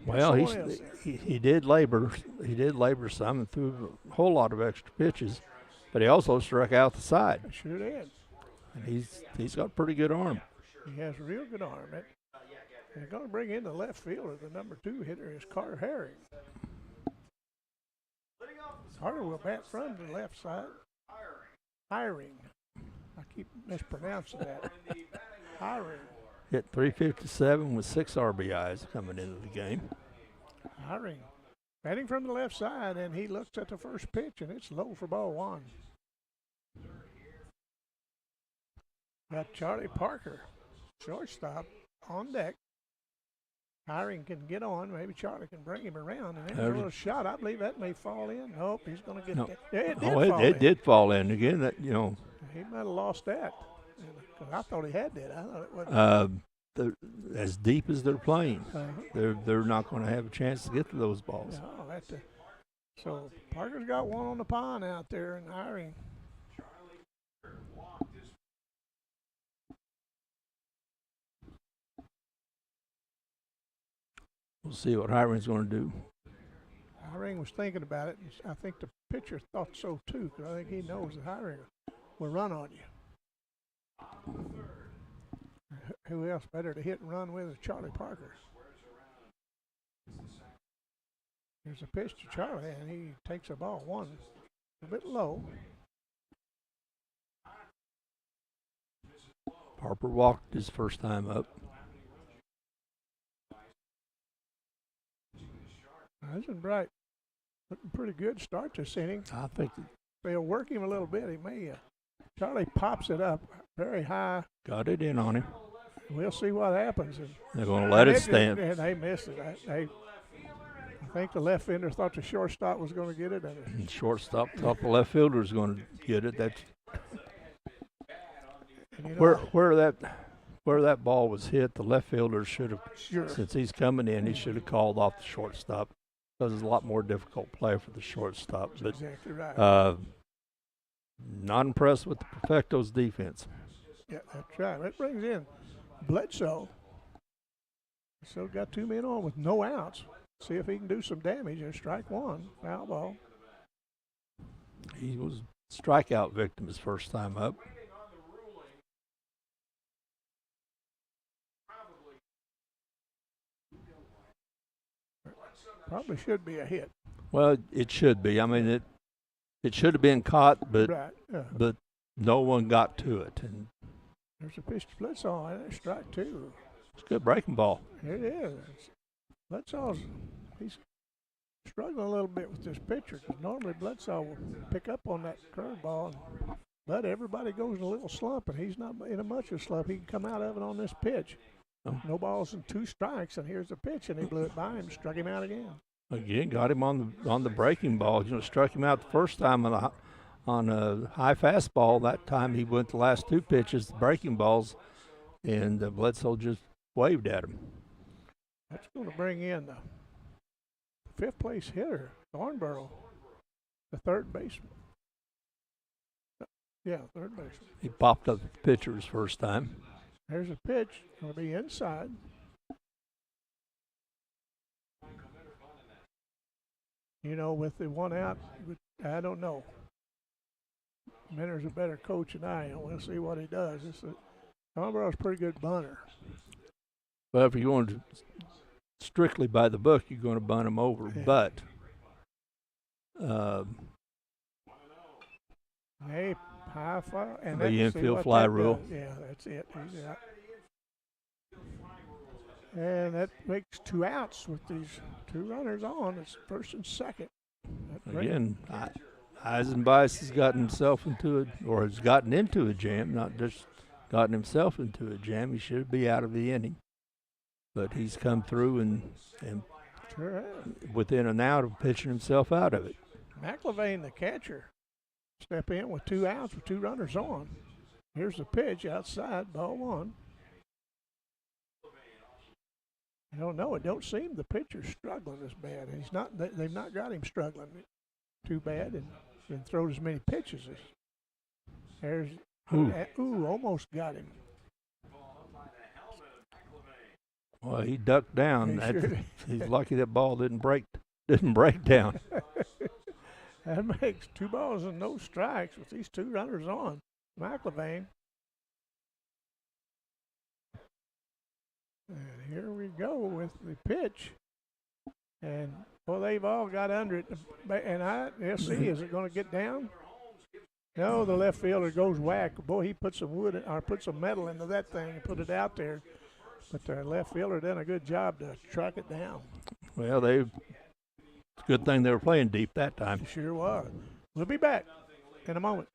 Well, someone else in. he did labor. He did labor some and threw a whole lot of extra pitches, but he also struck out the side. Sure did. And he's got a pretty good arm. He has a real good arm. They're going to bring in the left fielder. The number 2 hitter is Carter Herring. Carter will bat from the left side. Hiring. I keep mispronouncing that. Hiring. Hit 357 with 6 RBIs coming into the game. Hiring. Batting from the left side, and he looks at the first pitch, and it's low for ball 1. Got Charlie Parker, shortstop, on deck. Hiring can get on. Maybe Charlie can bring him around. And then a little shot. I believe that may fall in. Nope, he's going to get that. Yeah, it did fall in. It did fall in. Again, that, you know. He might have lost that. Because I thought he had that. I thought it wasn't. As deep as they're playing, they're not going to have a chance to get to those balls. No, so Parker's got one on the pond out there, and Hiring. We'll see what Hiring's going to do. Hiring was thinking about it, and I think the pitcher thought so too, because I think he knows that Hiring will run on you. Who else better to hit and run with is Charlie Parker. There's a pitch to Charlie, and he takes a ball 1 a bit low. Harper walked his first time up. Eisenbright looking pretty good start this inning. I think they'll work him a little bit. He may. Charlie pops it up very high. Got it in on him. We'll see what happens. And they're going to let it stand. And they missed it. I think the left fielder thought the shortstop was going to get it. And shortstop thought the left fielder was going to get it. That's where that ball was hit. The left fielder should have, since he's coming in, he should have called off the shortstop. Because it's a lot more difficult play for the shortstop. But, exactly right. Not impressed with the Perfectos defense. Yeah, that's right. That brings in Bledsoe. Still got 2 men on with no outs. See if he can do some damage. And strike 1, foul ball. He was strikeout victim his first time up. Probably should be a hit. Well, it should be. I mean, it should have been caught, but but no one got to it. And there's a pitch to Bledsoe, and it's strike 2. It's a good breaking ball. It is. He's struggling a little bit with this pitcher, because normally Bledsoe will pick up on that curveball, but everybody goes in a little slump, and he's not in a much of a slump. He can come out of it on this pitch. No balls and 2 strikes, and here's the pitch, and he blew it by him, struck him out again. Again, got him on the breaking ball. You know, struck him out the first time on a high fastball. That time he went the last 2 pitches, the breaking balls, and Bledsoe just waved at him. That's going to bring in the 5th place hitter, Thornborough, the 3rd baseman. Yeah, 3rd baseman. He popped up the pitcher his first time. There's a pitch. Going to be inside. You know, with the 1 out, I don't know. Minner's a better coach than I am. We'll see what he does. Thornborough's a pretty good bunter. Well, if you're going strictly by the book, you're going to bunt him over. Yeah. But high fly, and the infield fly rule. Yeah, that's it. He's out. And that makes 2 outs with these 2 runners on. It's 1st and 2nd. Again, Eisenbice has gotten himself into has gotten into a jam, not just gotten himself into a jam. He should be out of the inning. But he's come through and sure within an out of pitching himself out of it. McIlvain, the catcher, step in with 2 outs with 2 runners on. Here's the pitch outside, ball 1. I don't know. It don't seem the pitcher's struggling as bad. He's not. They've not got him struggling too bad, and thrown as many pitches as. There's almost got him. Well, he ducked down. He sure He's lucky that ball didn't break down. That makes 2 balls and no strikes with these 2 runners on. McIlvain. And here we go with the pitch. And, well, they've all got under it. And let's see, is it going to get down? No, the left fielder goes whack. Boy, he put some metal into that thing and put it out there. But the left fielder done a good job to track it down. Well, it's a good thing they were playing deep that time. Sure was. We'll be back in a moment.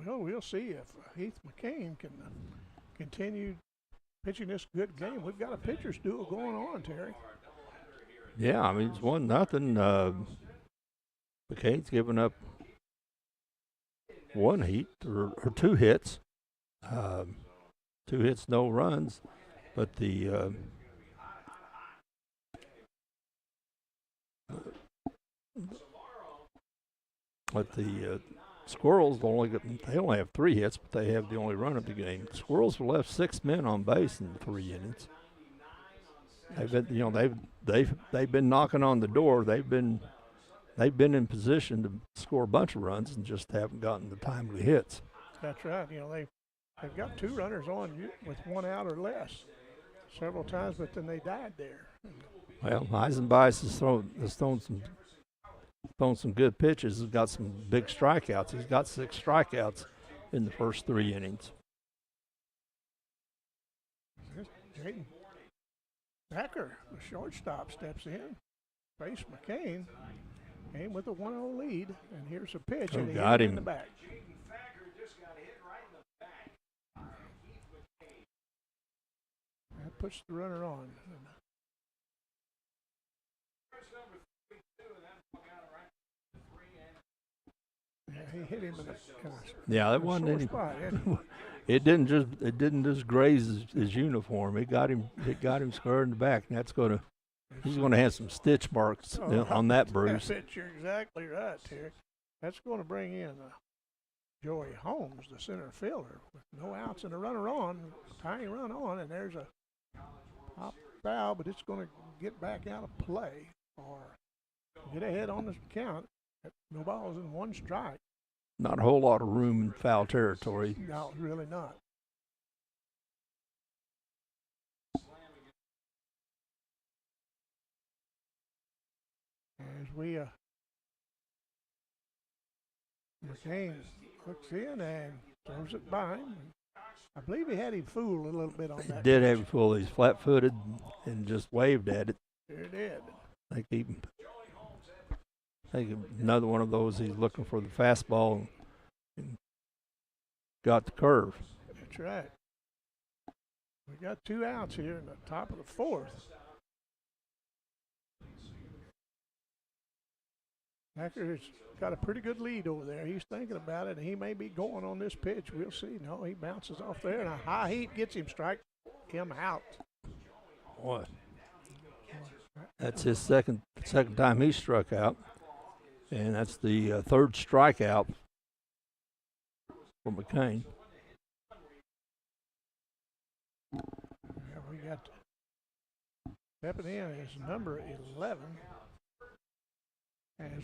Well, we'll see if Heath McCain can continue pitching this good game. We've got a pitcher's duel going on, Terry. Yeah, I mean, it's 1-0. McCain's given up 1 heat or 2 hits. 2 hits, no runs. But the Squirrels they only have 3 hits, but they have the only run of the game. The Squirrels have left 6 men on base in 3 innings. They've been knocking on the door. They've been in position to score a bunch of runs and just haven't gotten the timely hits. That's right. They've got 2 runners on with 1 out or less several times, but then they died there. Well, Eisenbeis has thrown some good pitches. He's got some big strikeouts. He's got 6 strikeouts in the first 3 innings. Jaden Becker, the shortstop, steps in. Face McCain. Came with a 1-0 lead, and here's a pitch. Oh, and he got hit him. in the back. That puts the runner on. Yeah, he hit him in that wasn't any. Spot, It didn't just graze his uniform. It got him square in the back, and he's gonna have some stitch marks on that bruise. You're exactly right, Terry. That's going to bring in Joey Holmes, the center fielder, with no outs and a runner on, tiny run on, and there's a pop foul, but it's going to get back out of play or get ahead on the count. No balls and 1 strike. Not a whole lot of room in foul territory. No, really not. As we McCain looks in and throws it by him. I believe he had him fooled a little bit on that. He did have him fooled. He's flat-footed and just waved at it. Sure did. I think another one of those, he's looking for the fastball and got the curve. That's right. We got 2 outs here in the top of the 4th. Hacker's got a pretty good lead over there. He's thinking about it, and he may be going on this pitch. We'll see. No, he bounces off there, and a high heat gets him out. Boy, that's his second time he struck out, and that's the 3rd strikeout for McCain. Yeah, we got stepping in is number 11. As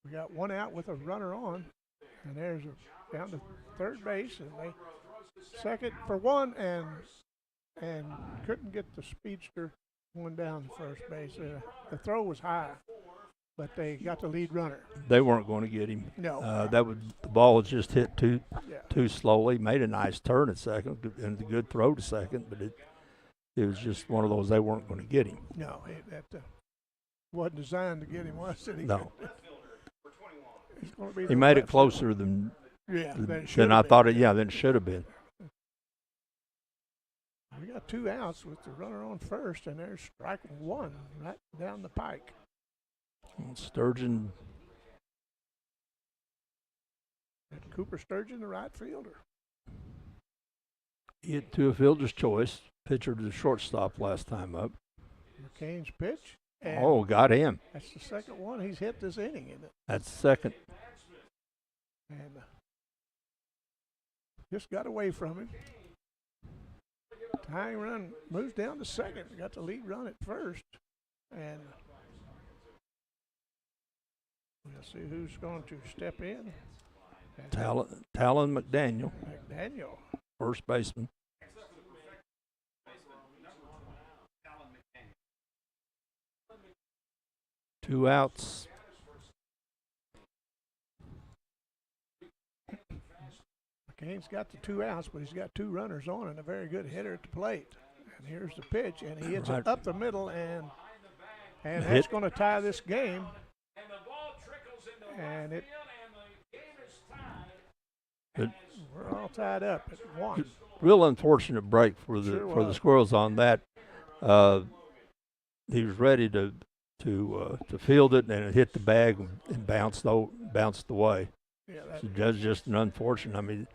we got one out with a runner on, and there's down to third base, and they second for one, and couldn't get the speedster one down to first base. The throw was high, but they got the lead runner. They weren't going to get him. No. The ball was just hit too slowly. Made a nice turn at second and a good throw to second, but it was just one of those they weren't going to get him. No, that wasn't designed to get him, was it? No. He made it closer than I thought it. Yeah, than it should have been. We got 2 outs with the runner on first, and there's strike one right down the pike. Sturgeon. Cooper Sturgeon, the right fielder. He hit to a fielder's choice. Pitcher to the shortstop last time up. McCain's pitch. Got him. That's the second one he's hit this inning, isn't it? That's the second. And just got away from him. Tying run moves down to second. Got the lead run at first. And we'll see who's going to step in. Talon McDaniel. McDaniel. First baseman. Two outs. McCain's got the 2 outs, but he's got 2 runners on and a very good hitter at the plate. And here's the pitch, and he hits it up the middle, and that's going to tie this game. And we're all tied up at 1. Real unfortunate break for the Squirrels on that. He was ready to field it, and it hit the bag and bounced away. Yeah, that's just an unfortunate. I mean,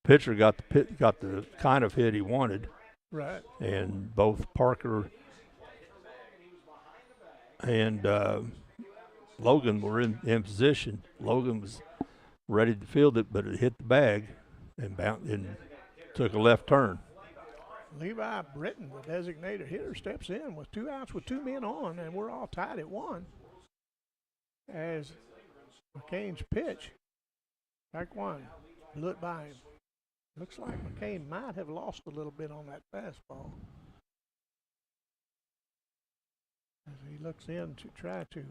pitcher got the kind of hit he wanted. Right. And both Parker and Logan were in position. Logan was ready to field it, but it hit the bag and took a left turn. Levi Britton, the designated hitter, steps in with 2 outs with 2 men on, and we're all tied at 1. As McCain's pitch, strike one, blew it by him. Looks like McCain might have lost a little bit on that fastball. As he looks in to try to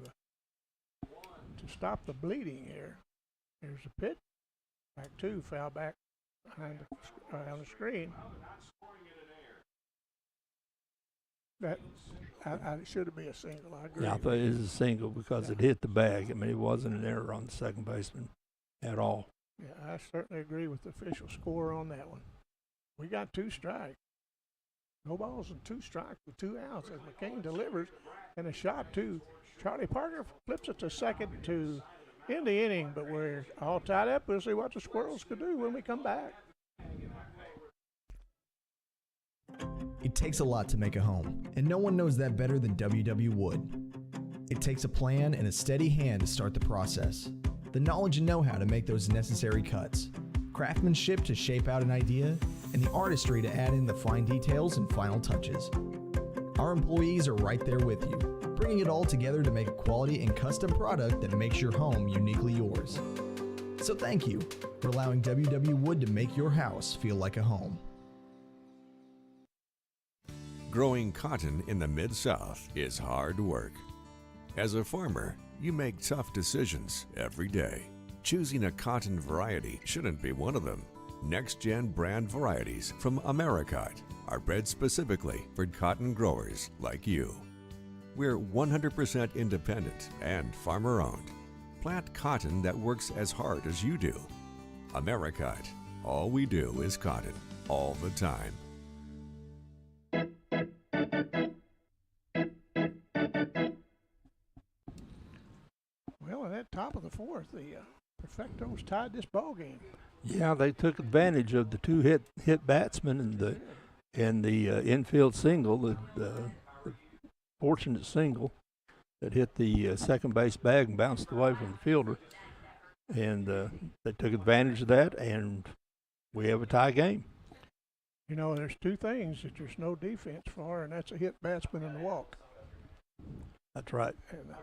stop the bleeding here. Here's the pitch. Back 2, foul back behind on the screen. That it should be a single. I agree. Yeah, I thought it was a single because it hit the bag. I mean, it wasn't an error on the second baseman at all. Yeah, I certainly agree with the official score on that one. We got 2 strikes. No balls and 2 strikes with 2 outs as McCain delivers, and a shot to Charlie Parker flips it to second to end the inning, but we're all tied up. We'll see what the Squirrels could do when we come back. It takes a lot to make a home, and no one knows that better than WW Wood. It takes a plan and a steady hand to start the process, the knowledge and know-how to make those necessary cuts, craftsmanship to shape out an idea, and the artistry to add in the fine details and final touches. Our employees are right there with you, bringing it all together to make a quality and custom product that makes your home uniquely yours. So thank you for allowing WW Wood to make your house feel like a home. Growing cotton in the Mid-South is hard work. As a farmer, you make tough decisions every day. Choosing a cotton variety shouldn't be one of them. Next-gen brand varieties from Americot are bred specifically for cotton growers like you. We're 100% independent and farmer-owned. Plant cotton that works as hard as you do. Americot. All we do is cotton, all the time. Well, at that top of the 4th, the Perfectos tied this ball game. Yeah, they took advantage of the 2 hit batsmen and the infield single, the fortunate single that hit the second base bag and bounced away from the fielder. And they took advantage of that, and we have a tie game. You know, there's 2 things that there's no defense for, and that's a hit batsman and a walk. That's right. And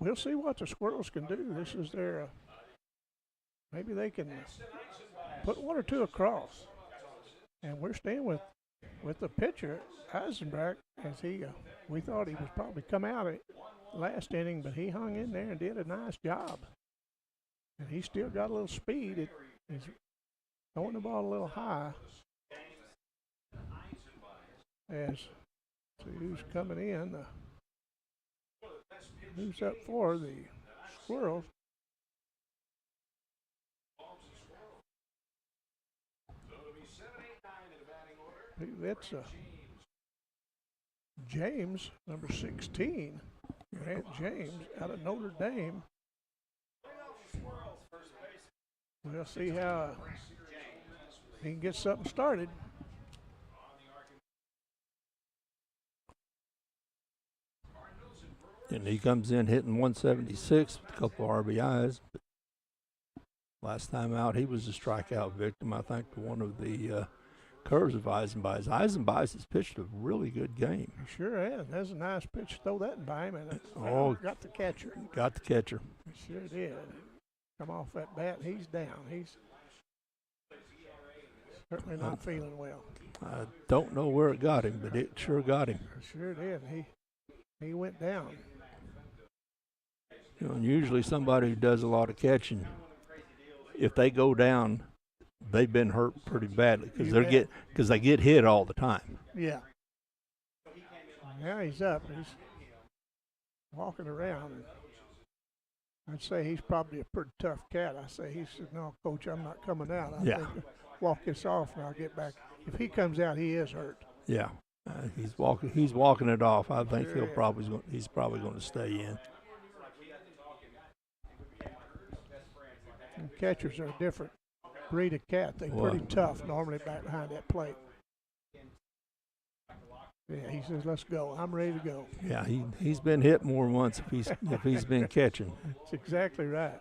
we'll see what the Squirrels can do. This is their, maybe they can put one or two across. And we're staying with the pitcher, Eisenbach, as we thought he was probably come out at last inning, but he hung in there and did a nice job. And he still got a little speed. He's throwing the ball a little high. As see who's coming in. Who's up for the Squirrels? That's James, number 16. Grant James out of Notre Dame. We'll see how he can get something started. And he comes in hitting 176 with a couple of RBIs. But last time out, he was a strikeout victim, I think, to one of the curves of Eisenbach. Eisenbach has pitched a really good game. He sure has. That's a nice pitch. Throw that by him, and got the catcher. Got the catcher. He sure did. Come off that bat, he's down. He's certainly not feeling well. I don't know where it got him, but it sure got him. It sure did. He went down. You know, and usually somebody who does a lot of catching, if they go down, they've been hurt pretty badly because they get hit all the time. Yeah. Now he's up. He's walking around. I'd say he's probably a pretty tough cat. I say, he said, "No, Coach, I'm not coming out. I think walk this off and I'll get back." If he comes out, he is hurt. Yeah, he's walking it off. I think he's probably going to stay in. And catchers are a different breed of cat. They're pretty tough normally back behind that plate. Yeah, he says, "Let's go. I'm ready to go." Yeah, he's been hit more than once if he's been catching. That's exactly right.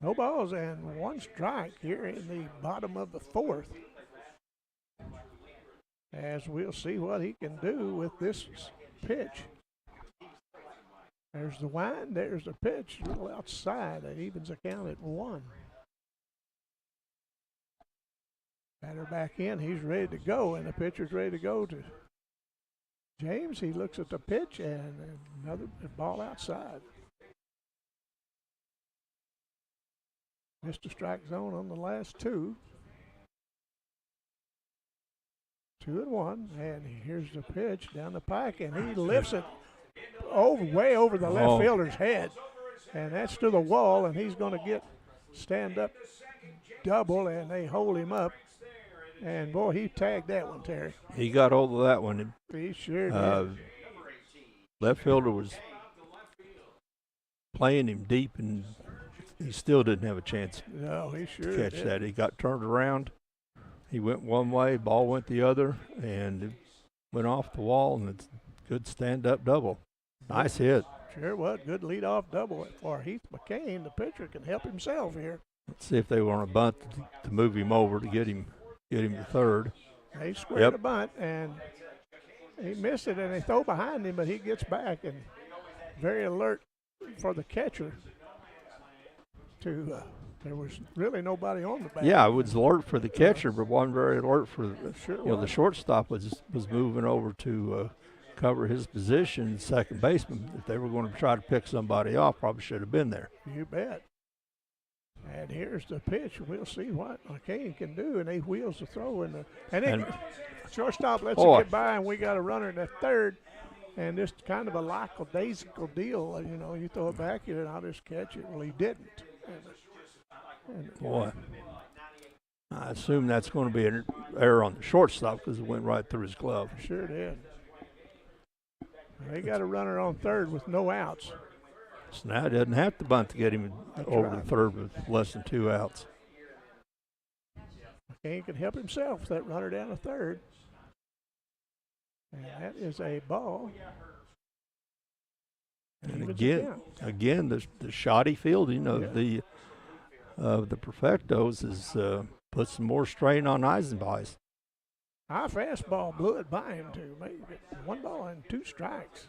No balls and one strike here in the bottom of the fourth. As we'll see what he can do with this pitch. There's the wind, there's the pitch, a little outside. That evens the count at 1. Batter back in, he's ready to go, and the pitcher's ready to go to James. He looks at the pitch, and another ball outside. Missed the strike zone on the last two. 2-1, and here's the pitch down the pike, and he lifts it way over the left fielder's head, and that's to the wall, and he's going to stand up double, and they hold him up. And boy, he tagged that one, Terry. He got hold of that one. He sure did. Left fielder was playing him deep, and he still didn't have a chance to catch that. He got turned around. He went one way, ball went the other, and it went off the wall, and it's a good stand-up double. Nice hit. Sure was. Good lead-off double for Heath McCain. The pitcher can help himself here. Let's see if they want to bunt to move him over to get him to third. They squared the bunt, and he missed it, and they throw behind him, but he gets back, and very alert for the catcher to there was really nobody on the bat. Yeah, it was alert for the catcher, but wasn't very alert for the shortstop was moving over to cover his position. Second baseman, if they were going to try to pick somebody off, probably should have been there. You bet. And here's the pitch. We'll see what McCain can do, and he wheels the throw in the shortstop lets it get by, and we got a runner in the third. And this kind of a lackadaisical deal, you throw it back here and I'll just catch it. Well, he didn't. Boy, I assume that's going to be an error on the shortstop because it went right through his glove. Sure did. They got a runner on third with no outs. So now he doesn't have to bunt to get him over to third with less than 2 outs. McCain can help himself with that runner down to third. And that is a ball. And again, the shoddy fielding of the Perfectos has put some more strain on Eisenbach. High fastball blew it by him too. Maybe 1 ball and 2 strikes.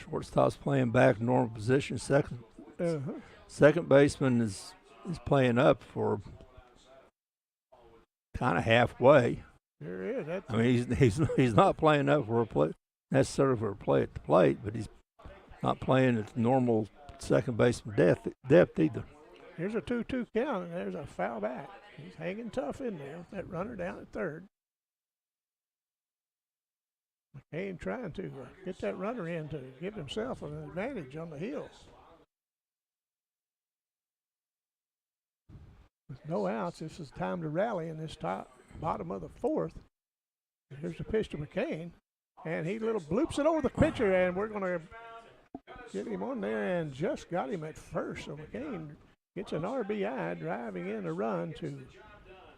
Shortstop's playing back normal position. Second baseman is playing up for kind of halfway. There is. I mean, he's not playing up for a play necessarily for a play at the plate, but he's not playing at normal second baseman depth either. Here's a 2-2 count, and there's a foul back. He's hanging tough in there with that runner down at third. McCain trying to get that runner in to give himself an advantage on the hills. With no outs, this is time to rally in this bottom of the fourth. Here's the pitch to McCain, and he little bloops it over the pitcher, and we're going to get him on there and just got him at first. So McCain gets an RBI, driving in a run to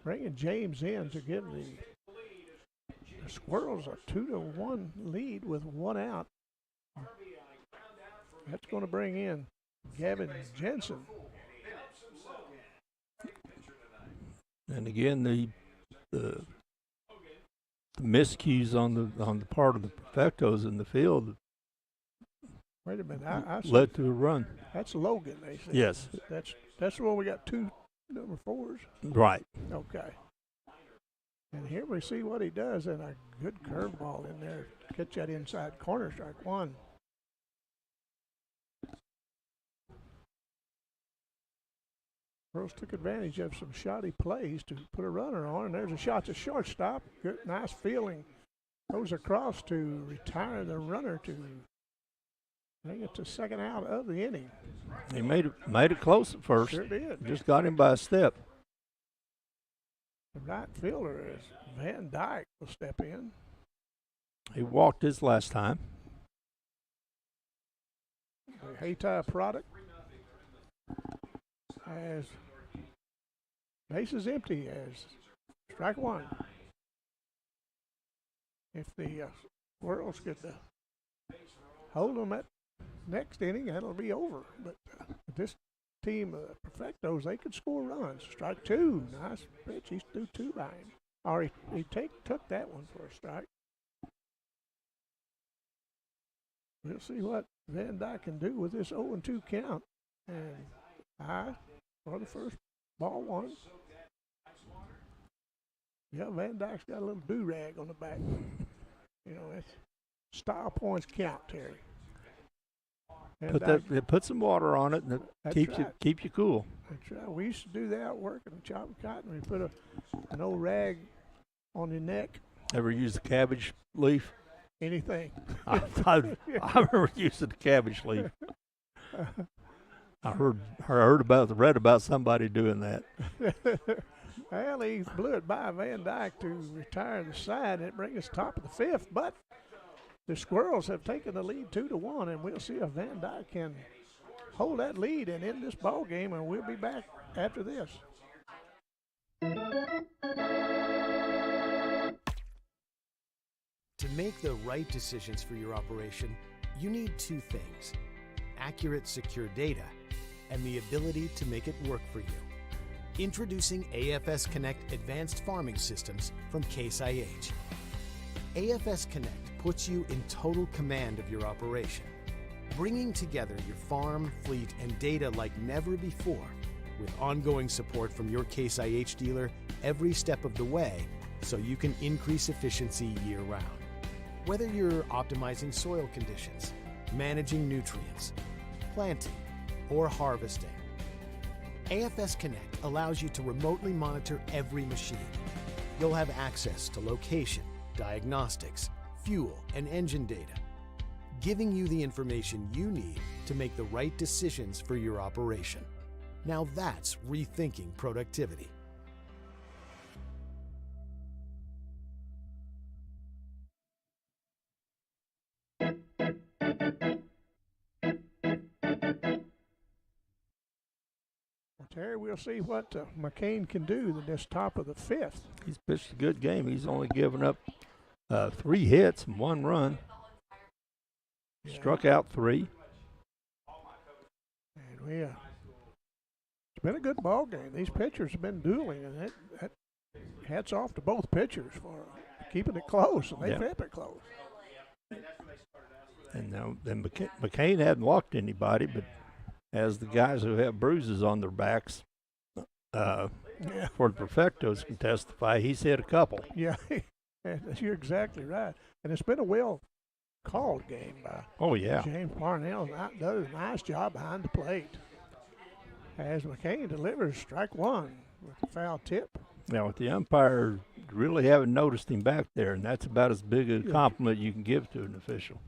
bringing James in to give the Squirrels a 2-1 lead with one out. That's going to bring in Gavin Jensen. And again, the miscues on the part of the Perfectos in the field. Wait a minute, I led to a run. That's Logan, they say. Yes. That's where we got two number 4s. Right. Okay. And here we see what he does, and a good curveball in there. Catch that inside corner, strike one. Squirrels took advantage of some shoddy plays to put a runner on, and there's a shot to shortstop. Good, nice feeling. Goes across to retire the runner to bring it to second out of the inning. He made it close at first. Sure did. Just got him by a step. The right fielder is Van Dyke will step in. He walked his last time. The Hayti product as base is empty as strike one. If the Squirrels get to hold them at next inning, that'll be over. But this team, Perfectos, they could score runs. Strike two. Nice pitch. He's threw two by him. Or he took that one for a strike. We'll see what Van Dyke can do with this 0-2 count. And high for the first ball one. Yeah, Van Dyke's got a little do-rag on the back. You know, it's style points count, Terry. Put some water on it, and it keeps you cool. That's right. We used to do that working chopping cotton. We put an old rag on your neck. Ever use a cabbage leaf? Anything. I remember using the cabbage leaf. I read about somebody doing that. Well, he blew it by Van Dyke to retire the side. It brings us top of the fifth, but the Squirrels have taken the lead 2-1, and we'll see if Van Dyke can hold that lead and end this ball game, and we'll be back after this. To make the right decisions for your operation, you need two things: accurate, secure data and the ability to make it work for you. Introducing AFS Connect Advanced Farming Systems from Case IH. AFS Connect puts you in total command of your operation, bringing together your farm, fleet, and data like never before, with ongoing support from your Case IH dealer every step of the way, so you can increase efficiency year-round. Whether you're optimizing soil conditions, managing nutrients, planting, or harvesting, AFS Connect allows you to remotely monitor every machine. You'll have access to location, diagnostics, fuel, and engine data, giving you the information you need to make the right decisions for your operation. Now that's rethinking productivity. Terry, we'll see what McCain can do in this top of the fifth. He's pitched a good game. He's only given up 3 hits and 1 run. Yeah. Struck out 3. And it's been a good ball game. These pitchers have been dueling, and that hats off to both pitchers for keeping it close, and they kept it close. And now, then McCain hadn't walked anybody, but as the guys who have bruises on their backs for the Perfectos can testify, he's hit a couple. Yeah, you're exactly right. And it's been a well-called game by James Parnell. Does a nice job behind the plate. As McCain delivers strike one with a foul tip. Now, with the umpire really haven't noticed him back there, and that's about as big a compliment you can give to an official.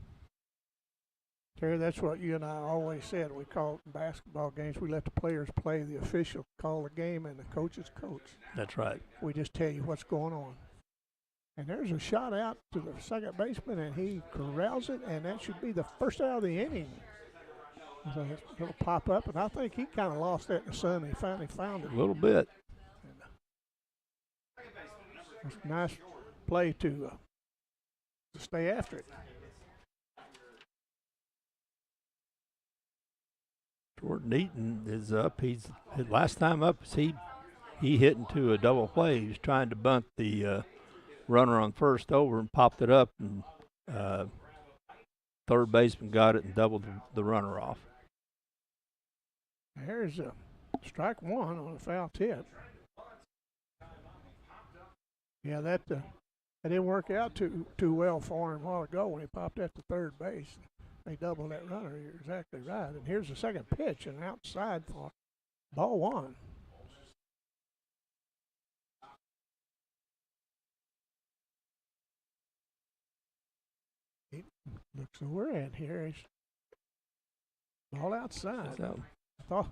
Terry, that's what you and I always said. We call basketball games, we let the players play, the official call the game, and the coaches coach. That's right. We just tell you what's going on. And there's a shot out to the second baseman, and he corrals it, and that should be the first out of the inning. So it'll pop up, and I think he kind of lost that in the sun, and he finally found it. A little bit. It's a nice play to stay after it. Jordan Eaton is up. His last time up, he hit into a double play. He was trying to bunt the runner on first over and popped it up, and third baseman got it and doubled the runner off. There's a strike one on a foul tip. Yeah, that didn't work out too well for him a while ago when he popped at the third base. They doubled that runner. You're exactly right. And here's the second pitch, and outside for ball one. He looks where we're at here. He's ball outside. So. I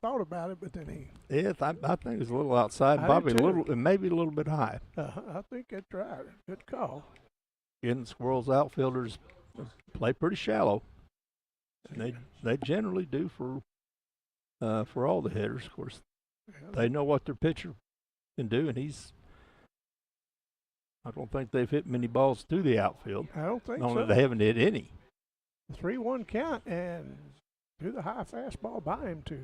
thought about it, but then he. Yeah, I think it's a little outside, probably maybe a little bit high. I think that's right. Good call. Again, the Squirrels outfielders play pretty shallow, and they generally do for all the hitters. Of course, they know what their pitcher can do, and I don't think they've hit many balls to the outfield. I don't think so. They haven't hit any. 3-1 count, and do the high fastball by him to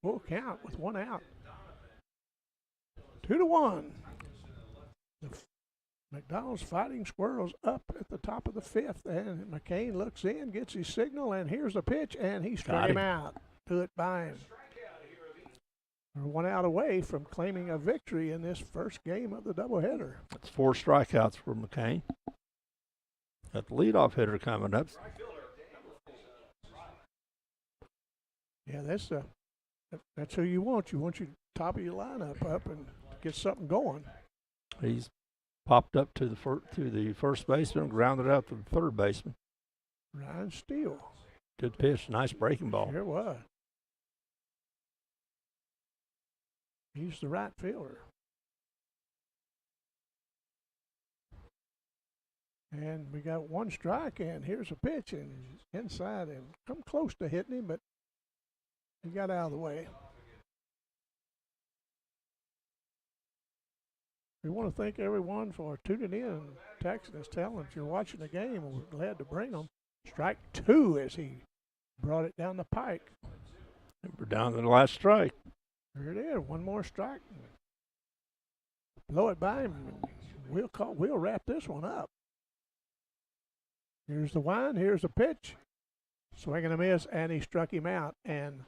full count with one out. 2-1. The McDonald's Fighting Squirrels up at the top of the fifth, and McCain looks in, gets his signal, and here's the pitch, and he struck him out. Do it by him. We're one out away from claiming a victory in this first game of the doubleheader. That's 4 strikeouts for McCain. Got the leadoff hitter coming up. Yeah, that's who you want. You want your top of your lineup up and get something going. He's popped up to the first baseman, grounded out to the third baseman. Ryan Steele. Good pitch, nice breaking ball. Sure was. He's the right fielder. And we got one strike, and here's a pitch, and he's inside and come close to hitting him, but he got out of the way. We want to thank everyone for tuning in and texting us, telling us you're watching the game, and we're glad to bring them. Strike 2 as he brought it down the pike. And we're down to the last strike. There it is. One more strike. Blow it by him. We'll wrap this one up. Here's the wind. Here's the pitch. Swing and a miss, and he struck him out. And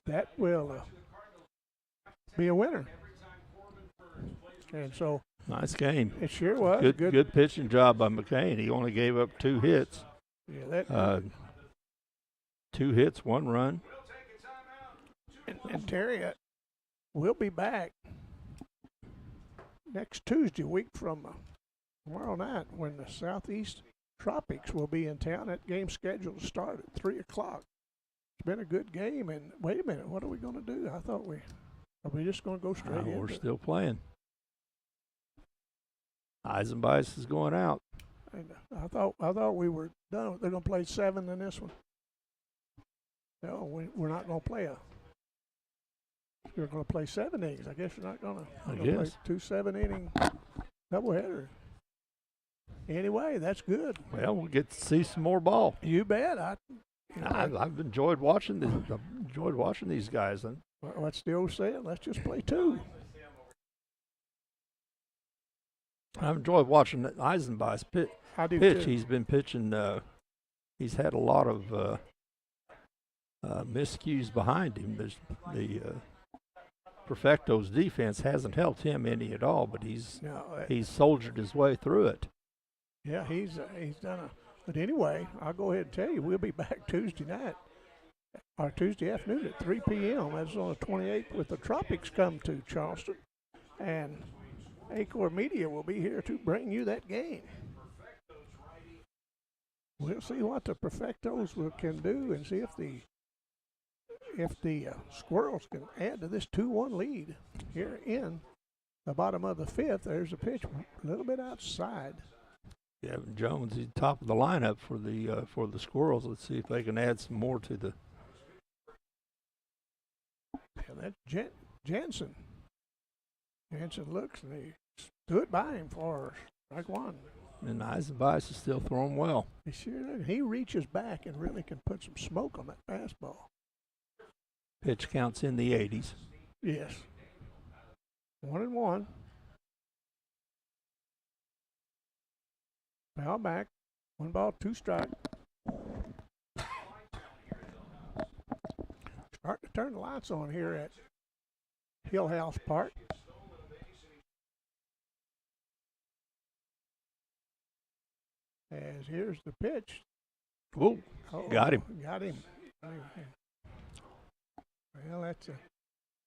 that will be a winner. And so nice game. It sure was. Good pitching job by McCain. He only gave up 2 hits. Yeah, 2 hits, 1 run. And Terry, we'll be back next Tuesday, week from tomorrow night, when the Southeast Tropics will be in town. That game's scheduled to start at 3 o'clock. It's been a good game, and wait a minute, what are we going to do? I thought are we just going to go straight in? We're still playing. Eisenbice is going out. I thought we were done. They're going to play 7 in this one. No, we're not going to play You're going to play 7 innings. I guess you're not going to play 2 7-inning doubleheaders. Anyway, that's good. Well, we'll get to see some more ball. You bet. I've enjoyed watching this. I've enjoyed watching these guys. And what's the old saying? Let's just play 2. I've enjoyed watching Eisenbach's pitch. I do too. He's been pitching. He's had a lot of miscues behind him. The Perfectos defense hasn't helped him any at all, but he's soldiered his way through it. Yeah, he's done a. But anyway, I'll go ahead and tell you, we'll be back Tuesday night, or Tuesday afternoon at 3 p.m. That's on the 28th with the Tropics come to Charleston, and Acor Media will be here to bring you that game. We'll see what the Perfectos can do and see if the Squirrels can add to this 2-1 lead here in the bottom of the fifth. There's a pitch a little bit outside. Gavin Jones, he's top of the lineup for the Squirrels. Let's see if they can add some more to the. And that's Jansen. Jansen looks and he stood by him for strike one. And Eisenbach is still throwing well. He sure is. He reaches back and really can put some smoke on that fastball. Pitch counts in the 80s. Yes. 1-1. Foul back. 1 ball, 2 strike. Starting to turn the lights on here at Hill House Park. As here's the pitch. Whoa, got him. Got him. Well, that's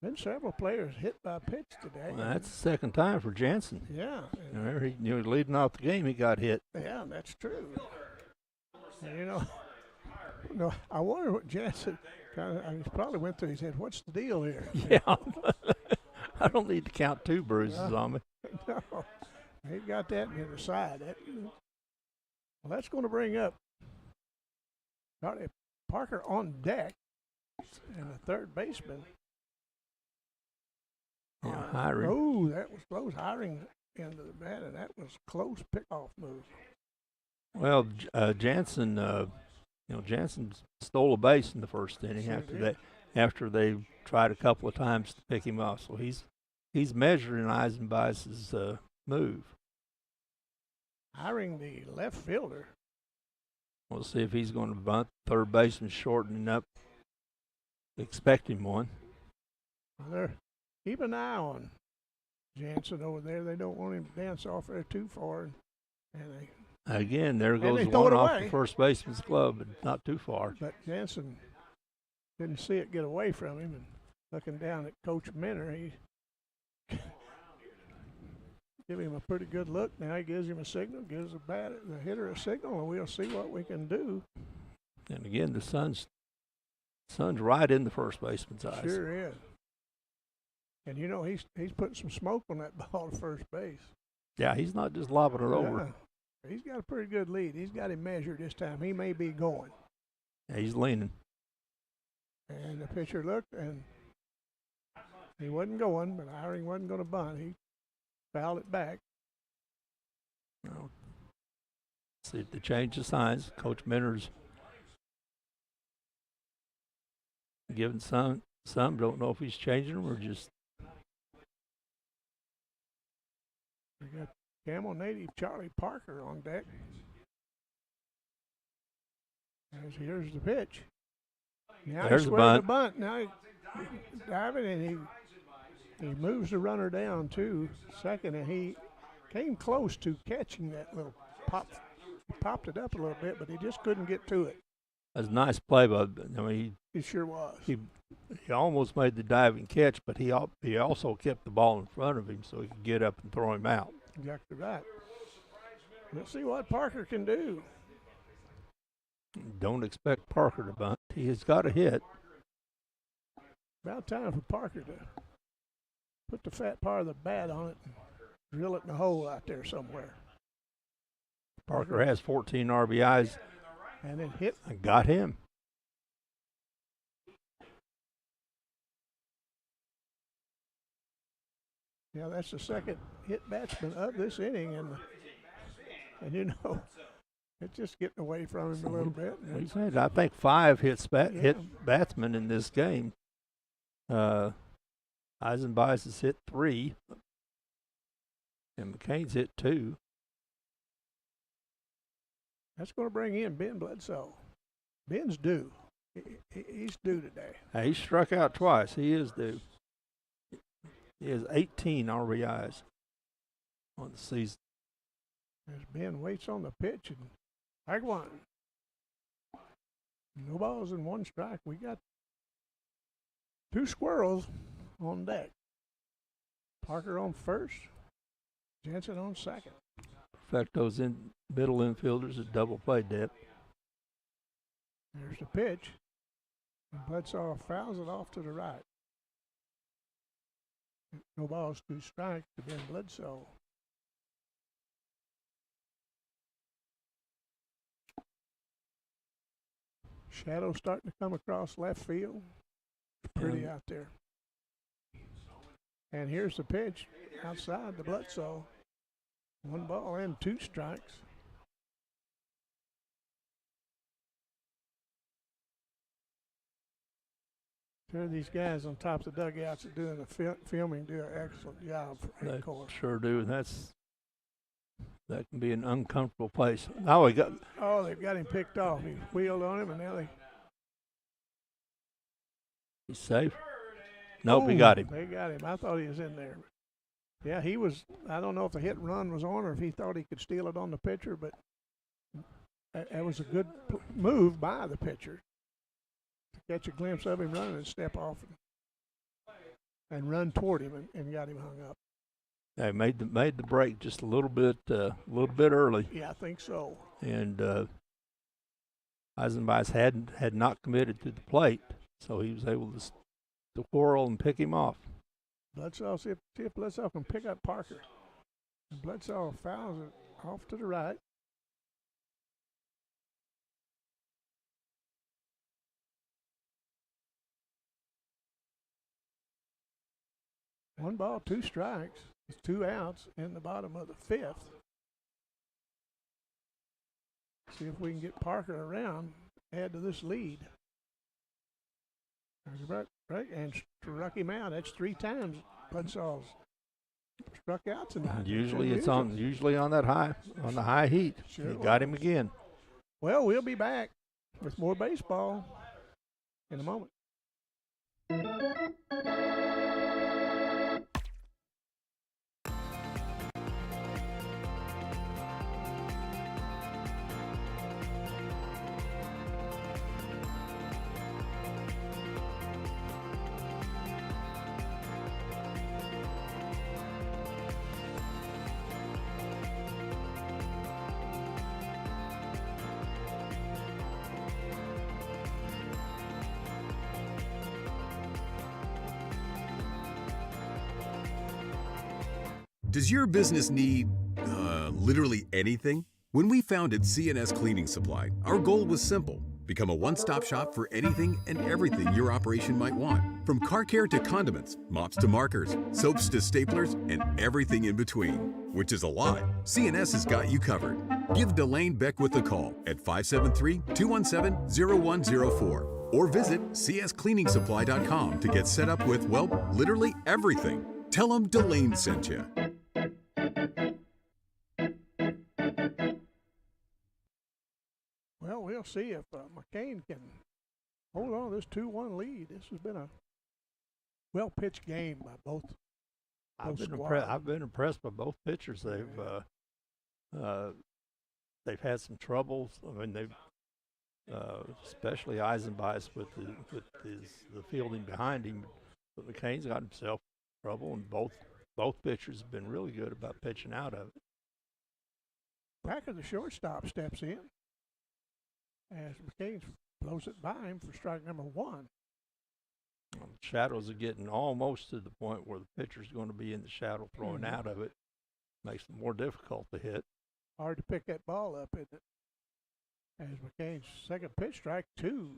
been several players hit by pitch today. Well, that's the second time for Jansen. Yeah. He was leading off the game. He got hit. Yeah, that's true. And, I wonder what Jansen he probably went through. He said, "What's the deal here?" Yeah. I don't need to count 2 bruises on me. No, he got that in the side. Well, that's going to bring up Parker on deck and the third baseman. Yeah, Hiring. Oh, that was close. Hiring into the bat, and that was close pickoff move. Well, Jansen, Jansen stole a base in the first inning after they tried a couple of times to pick him off. So he's measuring Eisenbach's move. Hiring the left fielder. We'll see if he's going to bunt. Third baseman shortening up, expecting one. Well, they're keep an eye on Jansen over there. They don't want him to dance off there too far. Again, there goes one off the first baseman's glove, but not too far. But Jansen didn't see it get away from him, and looking down at Coach Minner, he give him a pretty good look. Now he gives him a signal, gives the hitter a signal, and we'll see what we can do. And again, the sun's right in the first baseman's eyes. Sure is. And he's putting some smoke on that ball to first base. Yeah, he's not just lobbing it over. He's got a pretty good lead. He's got him measured this time. He may be going. Yeah, he's leaning. And the pitcher looked, and he wasn't going, but Hiring wasn't going to bunt. He fouled it back. Well, see if they change the signs. Coach Minner's giving some. Don't know if he's changing them or just. We got Camel native Charlie Parker on deck. As here's the pitch. Now there's the bunt. Now he's diving, and he moves the runner down to second, and he came close to catching that little pop. He popped it up a little bit, but he just couldn't get to it. That's a nice play, but he sure was. He almost made the diving catch, but he also kept the ball in front of him so he could get up and throw him out. Exactly right. Let's see what Parker can do. Don't expect Parker to bunt. He has got a hit. About time for Parker to put the fat part of the bat on it and drill it in the hole out there somewhere. Parker has 14 RBIs. And then hit. I got him. Yeah, that's the second hit batsman of this inning, and it's just getting away from him a little bit. We've had, I think, 5 hit batsmen in this game. Eisenbach has hit 3. And McCain's hit 2. That's going to bring in Ben Bledsoe. Ben's due. He's due today. He struck out twice. He is due. He has 18 RBIs on the season. As Ben waits on the pitch, and strike one. No balls and 1 strike. We got 2 Squirrels on deck. Parker on first, Jensen on second. Perfectos in middle infielders at double play depth. There's the pitch. And Bledsoe fouls it off to the right. No balls, 2 strikes to Ben Bledsoe. Shadow starting to come across left field. Pretty out there. And here's the pitch outside the Bledsoe. 1 ball and 2 strikes. Sure, these guys on top of the dugouts are doing the filming do an excellent job for They course. sure do, and that can be an uncomfortable place. Now we got. Oh, they've got him picked off. He wheeled on him, and now He's safe. Nope, he got him. They got him. I thought he was in there. Yeah, he was. I don't know if the hit and run was on or if he thought he could steal it on the pitcher, but that was a good move by the pitcher to catch a glimpse of him running and step off and run toward him and got him hung up. They made the break just a little bit early. Yeah, I think so. And Eisenbeis had not committed to the plate, so he was able to whirl and pick him off. Bledsoe, see if Bledsoe can pick up Parker. And Bledsoe fouls it off to the right. One ball, 2 strikes. It's 2 outs in the bottom of the 5th. See if we can get Parker around, add to this lead. Right, and struck him out. That's 3 times Bledsoe's struck out tonight. Usually on that high heat. Sure He got him again. Well, we'll be back with more baseball in a moment. Does your business need, literally anything? When we founded CNS Cleaning Supply, our goal was simple. Become a one-stop shop for anything and everything your operation might want. From car care to condiments, mops to markers, soaps to staplers, and everything in between. Which is a lot. CNS has got you covered. Give Delane Beckwith a call at 573-217-0104 or visit cscleaningsupply.com to get set up with, well, literally everything. Tell them Delane sent you. Well, we'll see if McCain can hold on to this 2-1 lead. This has been a well-pitched game by both squads. I've been impressed by both pitchers. They've had some troubles. I mean, they've especially Eisenbeis with the fielding behind him. But McCain's got himself in trouble, and both pitchers have been really good about pitching out of it. Packer, the shortstop, steps in as McCain blows it by him for strike number 1. Shadows are getting almost to the point where the pitcher's going to be in the shadow throwing out of it. Makes it more difficult to hit. Hard to pick that ball up, isn't it? As McCain's second pitch, strike 2.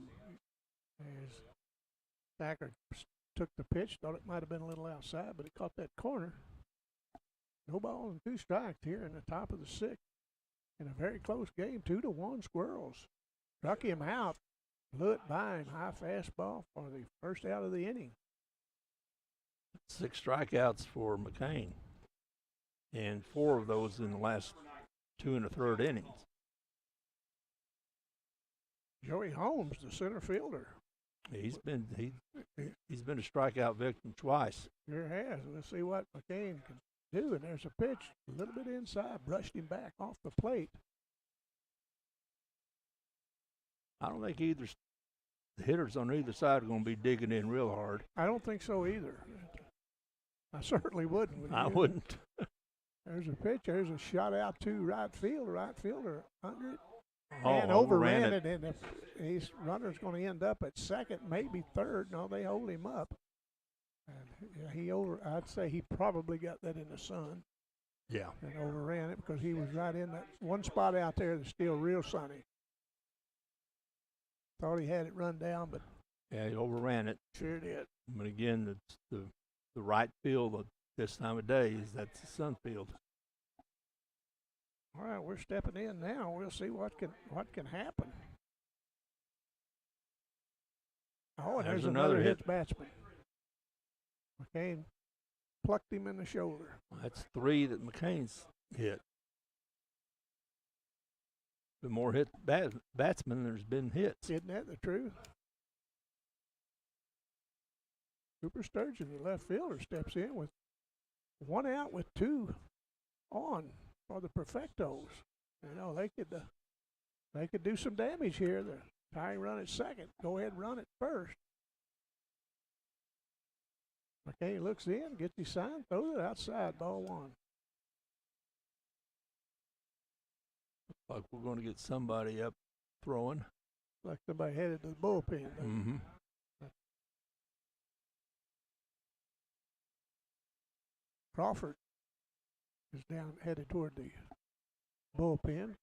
As Thacker took the pitch, thought it might have been a little outside, but it caught that corner. No ball and 2 strikes here in the top of the 6th. In a very close game, 2-1 Squirrels. Struck him out, blew it by him, high fastball for the first out of the inning. 6 strikeouts for McCain. and 4 of those in the last 2 1/3 innings. Joey Holmes, the center fielder. He's been a strikeout victim twice. Sure has. We'll see what McCain can do. And there's a pitch a little bit inside, brushed him back off the plate. I don't think the hitters on either side are going to be digging in real hard. I don't think so either. I certainly wouldn't. I wouldn't. There's a pitch. There's a shot out to right field. Right fielder under it. Oh, And overran it. And if his runner's going to end up at second, maybe third. No, they hold him up. And I'd say he probably got that in the sun. Yeah. And overran it because he was right in that one spot out there that's still real sunny. Thought he had it run down, but yeah, he overran it. Sure did. But again, it's the right field at this time of day that's the sun field. All right, we're stepping in now. We'll see what can happen. Oh, and there's another hit batsman. McCain plucked him in the shoulder. That's 3 that McCain's hit. The more hit batsmen, there's been hits. Isn't that the truth? Cooper Sturgeon, the left fielder, steps in with 1 out with 2 on for the Perfectos. You know, they could do some damage here. The tying run at second. Go ahead and run it first. McCain looks in, gets his sign, throws it outside, ball 1. Like we're going to get somebody up throwing. Like somebody headed to the bullpen. Mm-hmm. Crawford is down headed toward the bullpen.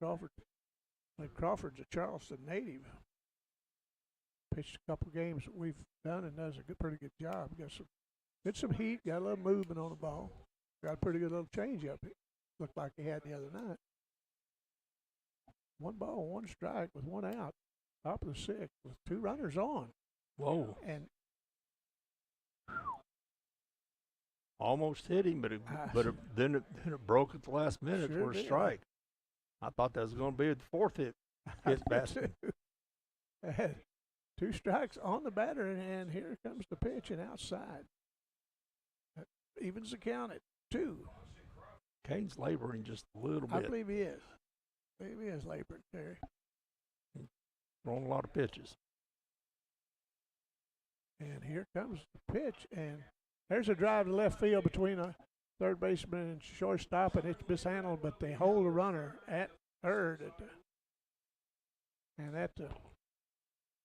Crawford's a Charleston native. Pitched a couple games that we've done and does a pretty good job. Got some heat, got a little movement on the ball. Got a pretty good little changeup. It looked like he had the other night. 1 ball, 1 strike with 1 out. Top of the 6th with 2 runners on. Whoa. And almost hit him, then it broke at the last minute sure for a did. strike. I thought that was going to be the 4th hit basket. 2 strikes on the batter, and here comes the pitch and outside. That evens the count at 2. Kane's laboring just a little bit. I believe he is. He is laboring, Terry. Throwing a lot of pitches. And here comes the pitch, and there's a drive to left field between a third baseman and shortstop, and it's mishandled, but they hold the runner at third. And that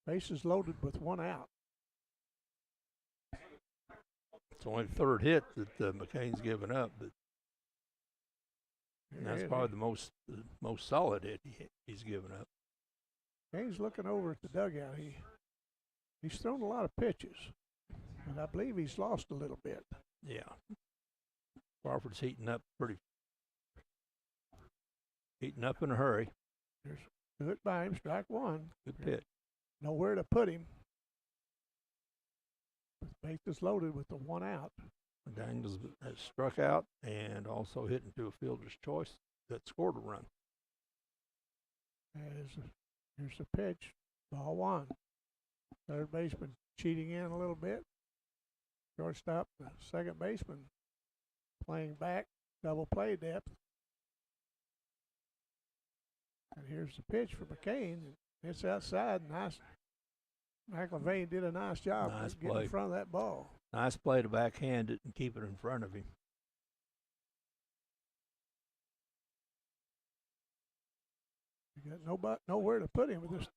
base is loaded with 1 out. It's only the 3rd hit that McCain's given up, but that's probably the most solid hit he's given up. Kane's looking over at the dugout. He's thrown a lot of pitches, and I believe he's lost a little bit. Yeah. Crawford's heating up in a hurry. There's good by him, strike 1. Good pitch. Nowhere to put him. The base is loaded with the 1 out. Daniels has struck out and also hit into a fielder's choice that scored a run. Here's the pitch, ball 1. Third baseman cheating in a little bit. Shortstop, the second baseman playing back, double play depth. And here's the pitch for McCain. It's outside. Nice. McIlvain did a nice job of getting in front of that ball. Nice play to backhand it and keep it in front of him. You got nowhere to put him with this.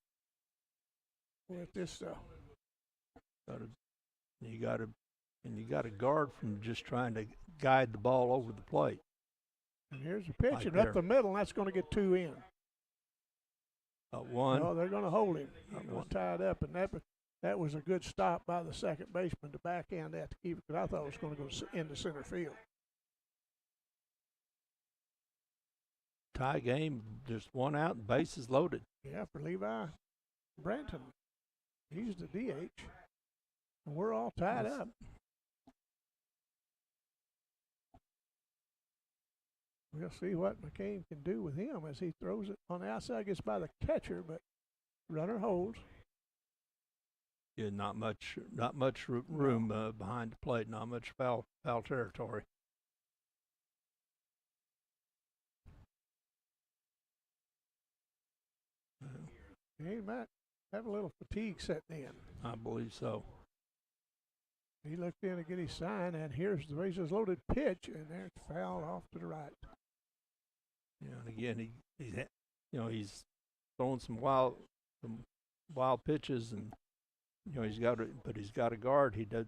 You got to guard from just trying to guide the ball over the plate. And here's the pitch, right and there. up the middle, and that's going to get 2 in. 1. No, they're going to hold him. He's going to tie it up, and that was a good stop by the second baseman to backhand that to keep it, because I thought it was going to go into center field. Tie game, just 1 out, and bases loaded. Yeah, for Levi Branton. He's the DH, and we're all tied up. we'll see what McCain can do with him as he throws it on the outside, gets by the catcher, but runner holds. Yeah, not much room behind the plate, not much foul territory. He might have a little fatigue setting in. I believe so. He looked in to get his sign, and here's the bases loaded pitch, and there's foul off to the right. Yeah, and again, he's throwing some wild pitches, and he's got a guard. He does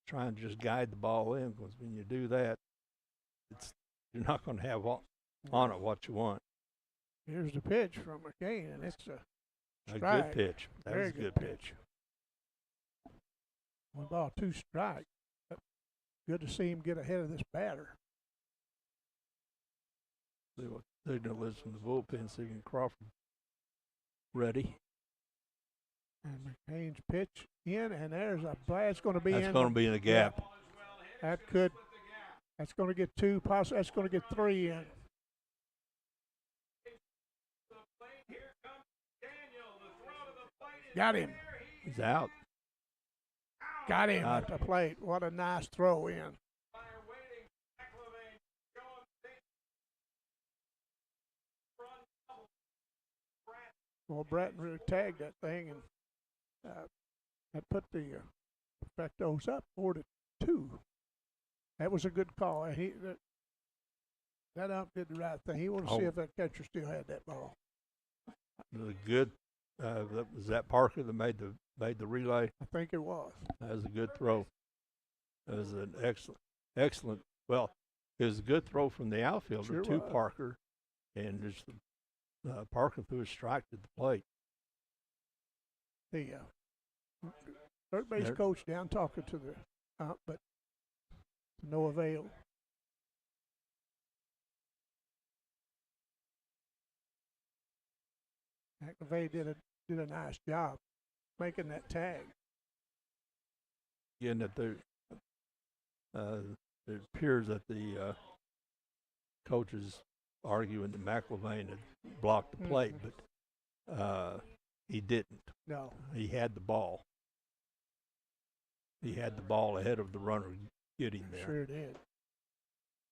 trying to just guide the ball in, because when you do that, you're not going to have on it what you want. Here's the pitch from McCain, and it's a good pitch. That was a good pitch. 1 ball, 2 strikes. Good to see him get ahead of this batter. See what signal is from the bullpen, see Crawford ready. And McCain's pitch in, and there's a blast going to be in. That's going to be in the gap. Yeah, that's going to get 2, possibly that's going to get 3 in. Got him. He's out. Got him at the plate. What a nice throw in. Well, Bratton tagged that thing, and that put the Perfectos up 4-2. That was a good call. That ump did the right thing. He wanted to see if that catcher still had that ball. The good. Was that Parker that made the relay? I think it was. That was a good throw. That was an excellent. Well, it was a good throw from the outfielder to Parker, and just Parker threw a strike to the plate. The third base coach down talking to the ump, but to no avail. McAvey did a nice job making that tag. Again, that it appears that the coach is arguing that McIlvain had blocked the plate, but he didn't. No. He had the ball. He had the ball ahead of the runner getting there. Sure did.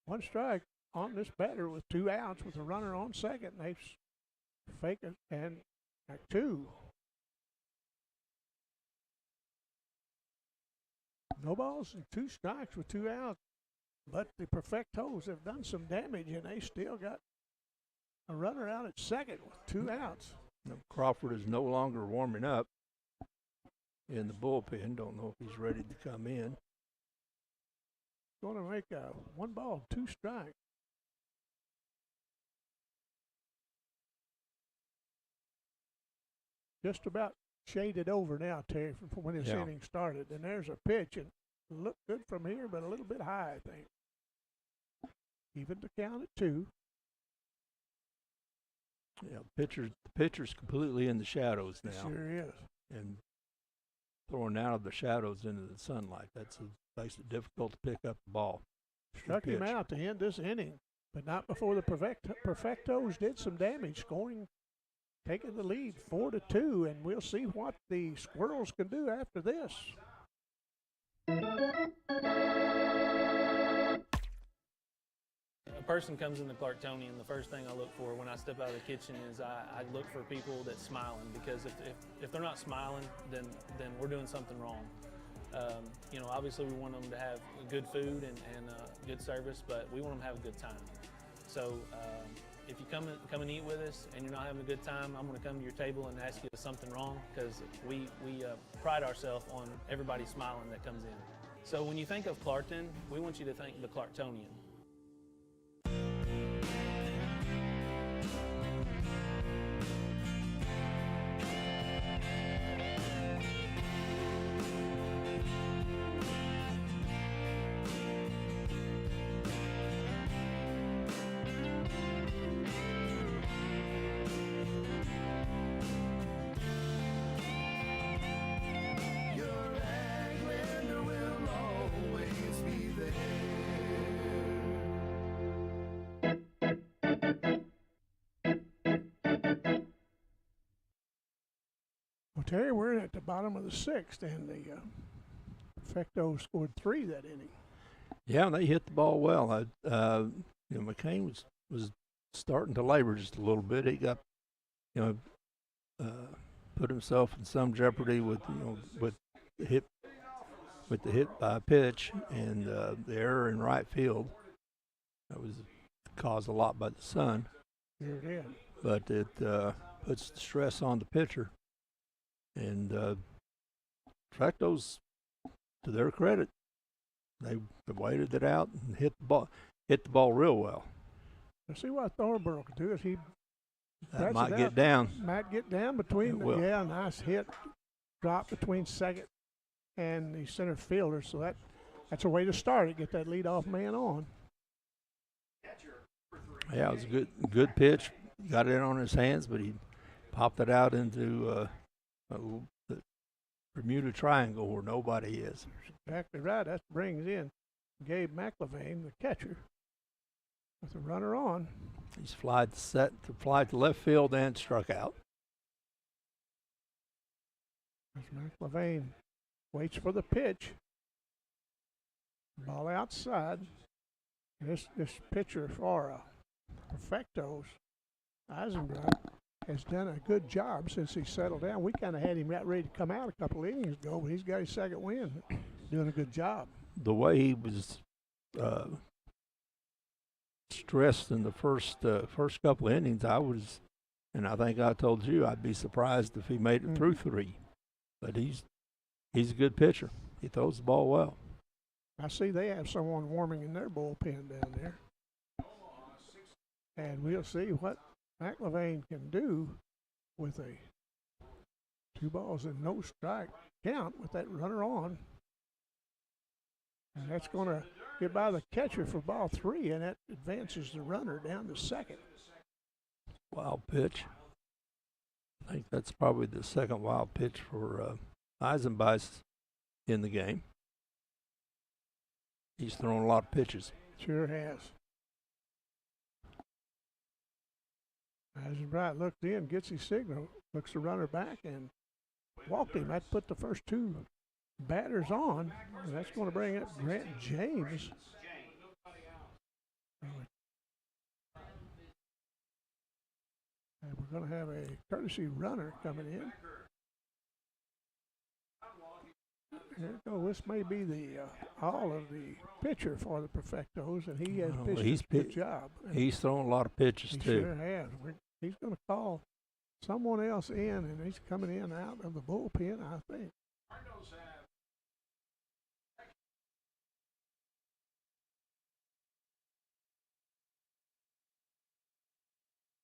1 strike on this batter with 2 outs with a runner on second. And they fake it, and 2. No balls and 2 strikes with 2 outs. But the Perfectos have done some damage, and they still got a runner out at second with 2 outs. Now, Crawford is no longer warming up in the bullpen. Don't know if he's ready to come in. Going to make a 1 ball, 2 strikes. Just about shaded over now, Terry, from when this inning started. And there's a pitch, and looked good from here, but a little bit high, I think. Even to count at 2. Yeah, the pitcher's completely in the shadows now. Sure is. And throwing out of the shadows into the sunlight. Makes it difficult to pick up the ball. Struck him out to end this inning, but not before the Perfectos did some damage, taking the lead 4-2, and we'll see what the Squirrels can do after this. A person comes into Clarktonian, the first thing I look for when I step out of the kitchen is I look for people that's smiling, because if they're not smiling, then we're doing something wrong. Obviously we want them to have good food and good service, but we want them to have a good time. So if you come and eat with us and you're not having a good time, I'm going to come to your table and ask you if something wrong, because we pride ourselves on everybody smiling that comes in. So when you think of Clarkton, we want you to think the Clarktonian. Terry, we're at the bottom of the sixth, and the Perfectos scored 3 that inning. Yeah, they hit the ball well. McCain was starting to labor just a little bit. He got, put himself in some jeopardy with the hit by pitch and the error in right field. That was caused a lot by the sun. Sure did. But it puts the stress on the pitcher. And Perfectos, to their credit, they waited it out and hit the ball real well. Let's see what Thornborough can do. That might get down. Might get down between nice hit, drop between second and the center fielder. So that's a way to start it. Get that leadoff man on. Yeah, it was a good pitch. Got it on his hands, but he popped it out into the Bermuda Triangle where nobody is. Exactly right. That brings in Gabe McLevain, the catcher, with a runner on. He's fly to left field and struck out. As McLevain waits for the pitch. Ball outside. This pitcher for Perfectos, Eisenbrock, has done a good job since he settled down. We kind of had him ready to come out a couple of innings ago, but he's got his second win. Doing a good job. The way he was stressed in the first couple of innings, I think I told you I'd be surprised if he made it through 3. But he's a good pitcher. He throws the ball well. I see they have someone warming in their bullpen down there. And we'll see what McLevain can do with a 2 balls and no strike count with that runner on. And that's going to get by the catcher for ball 3, and that advances the runner down to second. Wild pitch. I think that's probably the second wild pitch for Eisenbrock in the game. He's thrown a lot of pitches. Sure has. Eisenbrock looked in, gets his signal, looks the runner back, and walked him. That put the first 2 batters on, and that's going to bring up Grant James. And we're going to have a courtesy runner coming in. There you go. This may be the all of the pitcher for the Perfectos, and he has pitched a good job. He's thrown a lot of pitches, too. He sure has. He's going to call someone else in, and he's coming in out of the bullpen, I think.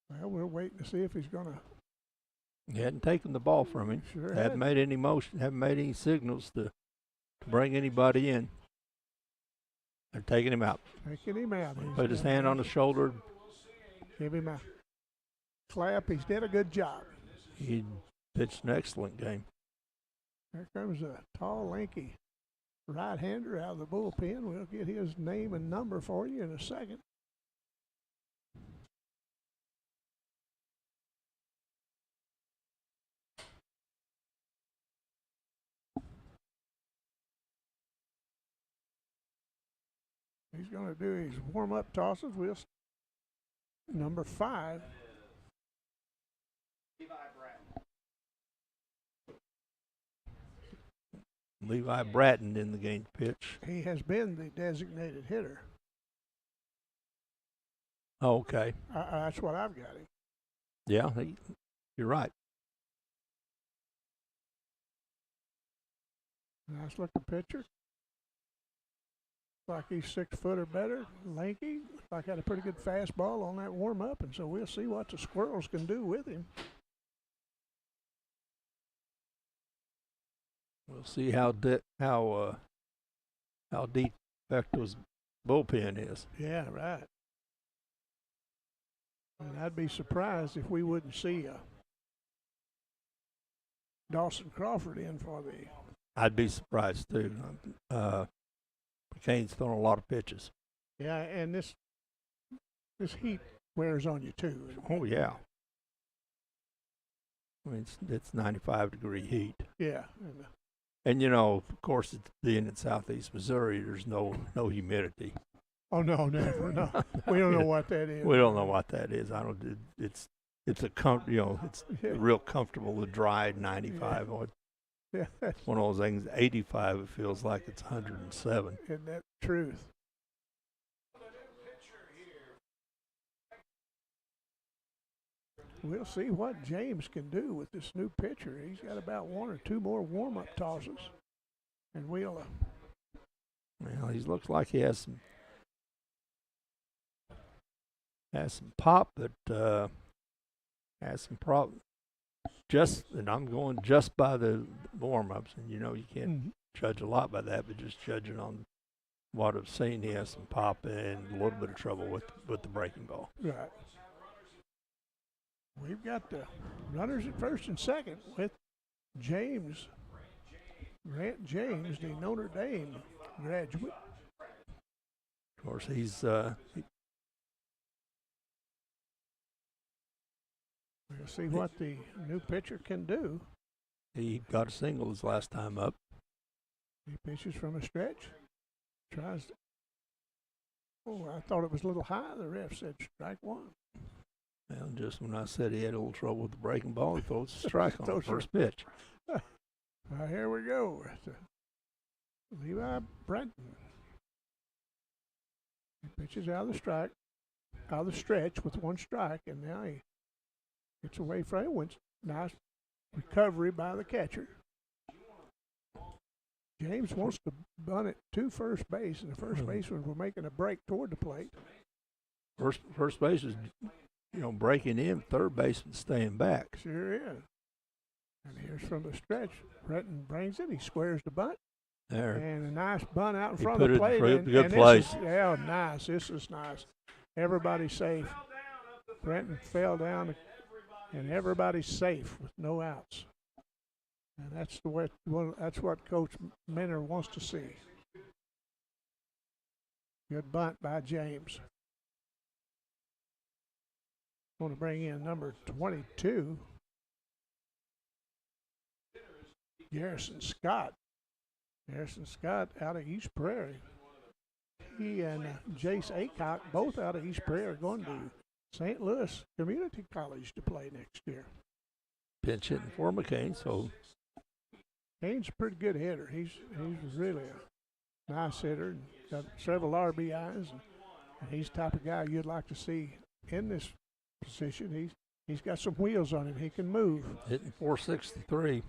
Well, we're waiting to see if he's going to. He hadn't taken the ball from him. Sure hadn't made any motion, haven't made any signals to bring anybody in. They're taking him out. Taking him out. Put his hand on the shoulder. Give him a clap. He's did a good job. He pitched an excellent game. Here comes a tall, lanky right-hander out of the bullpen. We'll get his name and number for you in a second. He's going to do his warm-up tosses with number 5. Levi Bratton in the game to pitch. He has been the designated hitter. Oh, okay. That's what I've got him. Yeah, you're right. Nice looking pitcher. Like he's 6 foot or better, lanky. Like had a pretty good fastball on that warm up, and so we'll see what the Squirrels can do with him. We'll see how deep Perfectos' bullpen is. Yeah, right. And I'd be surprised if we wouldn't see Dawson Crawford in for the. I'd be surprised too. McCain's thrown a lot of pitches. Yeah, and this heat wears on you too. Oh yeah. I mean, it's 95-degree heat. Yeah. And, you know, of course, it's being in southeast Missouri, there's no humidity. Oh, no, never. No. We don't know what that is. We don't know what that is. It's it's real comfortable to dry at 95. Yeah. It's one of those things, 85, it feels like it's 107. Isn't that the truth? We'll see what James can do with this new pitcher. He's got about 1 or 2 more warm-up tosses. And we'll... Well, he looks like he has some pop, but has some problems. And I'm going just by the warm-ups, and you know you can't judge a lot by that, but just judging on what I've seen, he has some pop and a little bit of trouble with the breaking ball. Right. We've got the runners at first and second with James, Grant James, the Notre Dame graduate. Of course, he's we'll see what the new pitcher can do. He got a single his last time up. He pitches from a stretch. Tries to, I thought it was a little high. The ref said strike one. Well, just when I said he had a little trouble with the breaking ball, he throws a strike on the first pitch. Here we go. Levi Brenton. He pitches out of the stretch with 1 strike, and now he gets away from it. Nice recovery by the catcher. James wants to bunt it to first base, and the first baseman were making a break toward the plate. First base is, breaking in. Third baseman staying back. Sure is. And here's from the stretch. Brenton brings it. He squares the bunt. There. And a nice bunt out in front of the plate. Good place. Nice. This is nice. Everybody's safe. Brenton fell down, and everybody's safe with no outs. And that's that's what Coach Minner wants to see. Good bunt by James. Want to bring in number 22, Garrison Scott. Garrison Scott out of East Prairie. He and Jace Aycock, both out of East Prairie, are going to St. Louis Community College to play next year. Pinch hitting for McCain, so Kane's a pretty good hitter. He's really a nice hitter and got several RBIs, and he's the type of guy you'd like to see in this position. He's got some wheels on him. He can move. Hitting .463,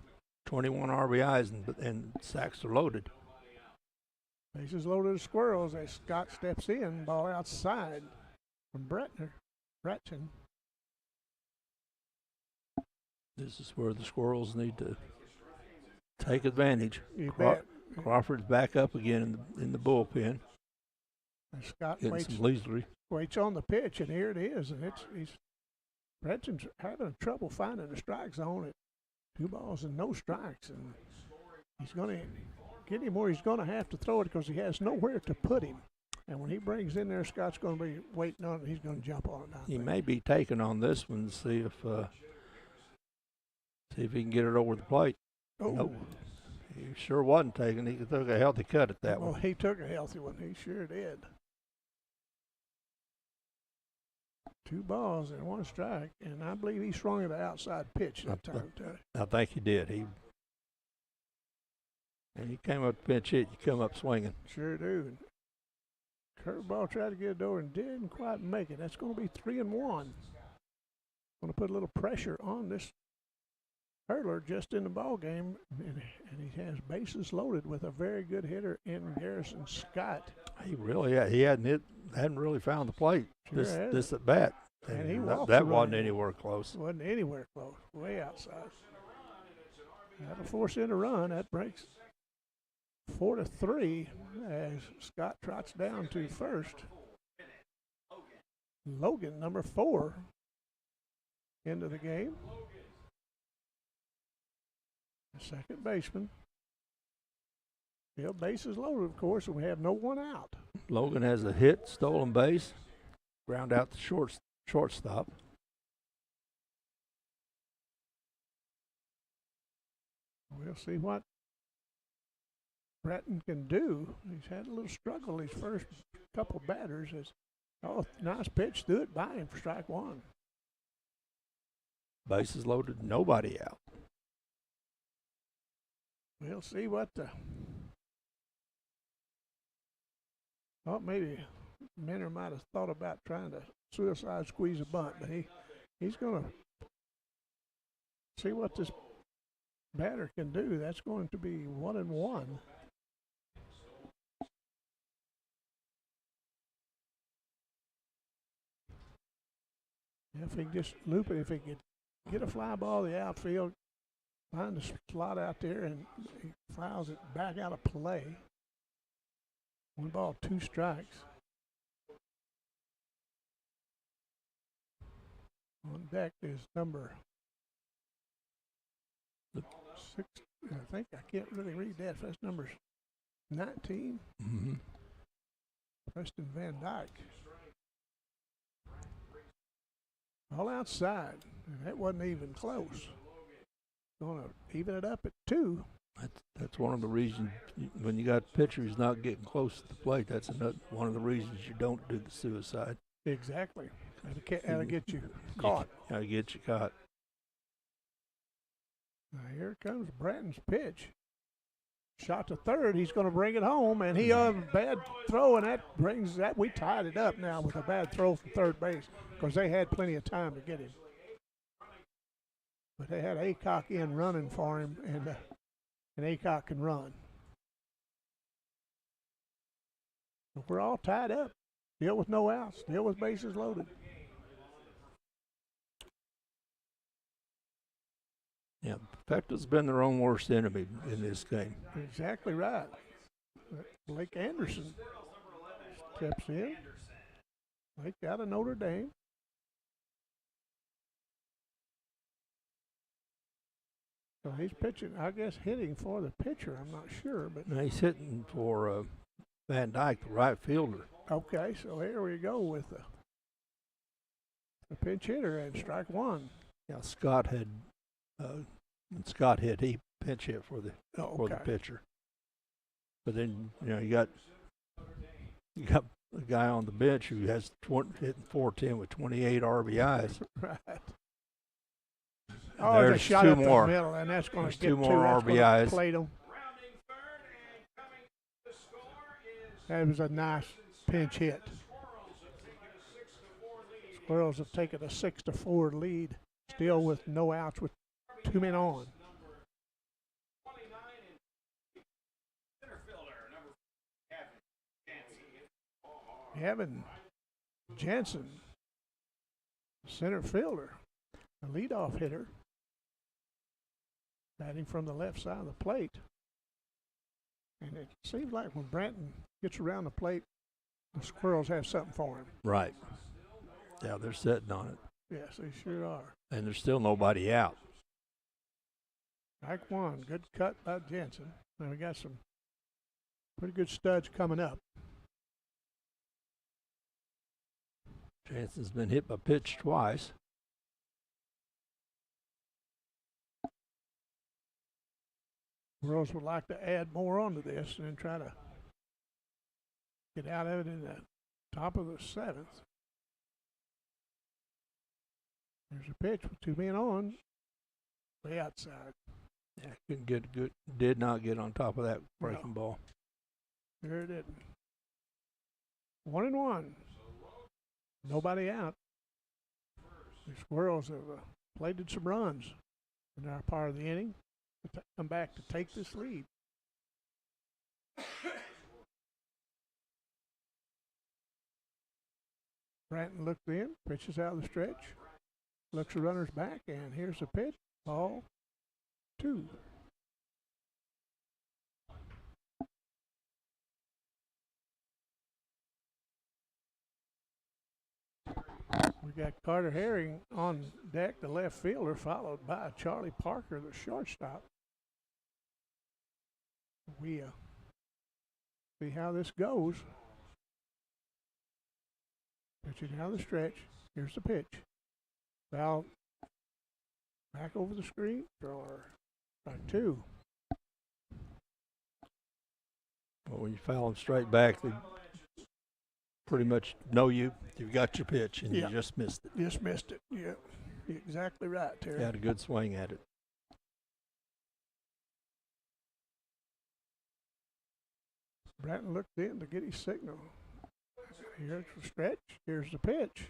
21 RBIs, and sacks are loaded. Bases loaded of Squirrels as Scott steps in, ball outside from Breton. This is where the Squirrels need to take advantage. You bet. Crawford's back up again in the bullpen. And Scott waits on the pitch, and here it is. And Breton's having trouble finding the strike zone at 2 balls and no strikes. And he's going to get him where he's going to have to throw it because he has nowhere to put him. And when he brings in there, Scott's going to be waiting on it. He's going to jump on it. He may be taking on this one to see if he can get it over the plate. Oh. Nope. He sure wasn't taking. He took a healthy cut at that one. Well, he took a healthy one. He sure did. 2 balls and 1 strike, and I believe he swung at the outside pitch that time. I think he did. He came up to pinch hit. You come up swinging. Sure do. Curveball tried to get it over and didn't quite make it. That's going to be 3-1. Going to put a little pressure on this hurler just in the ball game, and he has bases loaded with a very good hitter in Garrison Scott. He hadn't really found the plate this at bat, and he that wasn't anywhere close. Wasn't anywhere close, way outside. That'll force in a run. That breaks 4-3 as Scott trots down to first. Logan, number 4, into the game. The second baseman. Bases loaded, of course, and we have no one out. Logan has a hit, stolen base, ground out the shortstop. We'll see what Breton can do. He's had a little struggle his first couple batters. Nice pitch, threw it by him for strike one. Bases loaded, nobody out. We'll see what the. Well, maybe Minner might have thought about trying to suicide squeeze a bunt, but he's going to see what this batter can do. That's going to be 1-1. If he can just loop it, if he could get a fly ball to the outfield, find the slot out there, and he fouls it back out of play. 1 ball, 2 strikes. On deck is number 6. I think I can't really read that. That's number 19. Mm-hmm. Preston Van Dyke. All outside, and that wasn't even close. Going to even it up at 2. That's one of the reasons when you got pitchers not getting close to the plate. That's one of the reasons you don't do the suicide. Exactly. That'll get you caught. That'll get you caught. Now here comes Bratton's pitch. Shot to third. He's going to bring it home, and he a bad throw, and that brings that. We tied it up now with a bad throw from third base because they had plenty of time to get him. But they had Aycock in running for him, and Aycock can run. So we're all tied up. Still with no outs. Still with bases loaded. Yeah, Perfecto's been their own worst enemy in this game. Exactly right. Blake Anderson steps in. Blake out of Notre Dame. So he's pitching, I guess, hitting for the pitcher. I'm not sure, but no, he's hitting for Van Dyke, the right fielder. Okay, so here we go with the pinch hitter and strike one. Yeah, Scott had he pinch hit for the pitcher. But then you got a guy on the bench who has hitting 410 with 28 RBIs. Right. Oh, there's shot two up more. The middle, and that's going to get 2 more RBIs. Plate him. That was a nice pinch hit. Squirrels have taken a 6-4 lead, still with no outs with 2 men on. Kevin Jansen, center fielder, the leadoff hitter, batting from the left side of the plate. And it seems like when Branton gets around the plate, the Squirrels have something for him. Right. Yeah, they're sitting on it. Yes, they sure are. And there's still nobody out. Strike one. Good cut by Jansen. Now we got some pretty good studs coming up. Jansen's been hit by pitch twice. Squirrels would like to add more onto this and then try to get out of it in the top of the 7th. There's a pitch with 2 men on, way outside. Yeah, couldn't get good. Did not get on top of that breaking ball. Sure didn't. 1-1. Nobody out. The Squirrels have plated some runs in our part of the inning to come back to take this lead. Branton looked in, pitches out of the stretch, looks the runners back, and here's the pitch. Ball 2. We got Carter Herring on deck, the left fielder, followed by Charlie Parker, the shortstop. We see how this goes. Pitching down the stretch. Here's the pitch. Foul back over the screen. Thrower. Strike 2. When you foul them straight back, they pretty much know you've got your pitch, and you just missed it. Just missed it. Yeah, you're exactly right, Terry. You had a good swing at it. Bratton looked in to get his signal. Here's the stretch. Here's the pitch.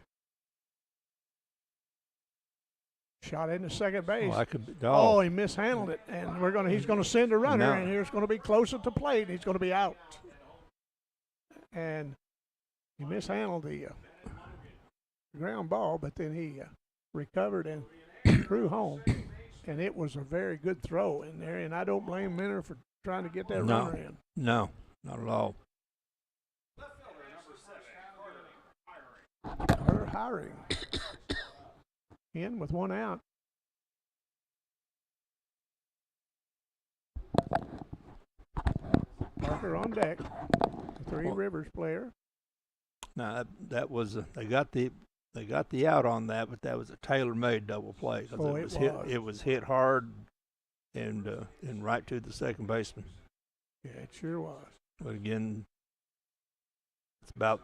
Shot into second base. Oh, he mishandled it, and he's gonna send a runner, and here's gonna be close at the plate, and he's gonna be out. And he mishandled the ground ball, but then he recovered and threw home, and it was a very good throw in there. And I don't blame Minner for trying to get that runner in. No, not at all. Carter Hiring in with one out. Parker on deck, the Three Rivers player. Now that was they got the out on that, but that was a tailor-made double play because it was hit hard and right to the second baseman. Yeah, it sure was. But again, it's about.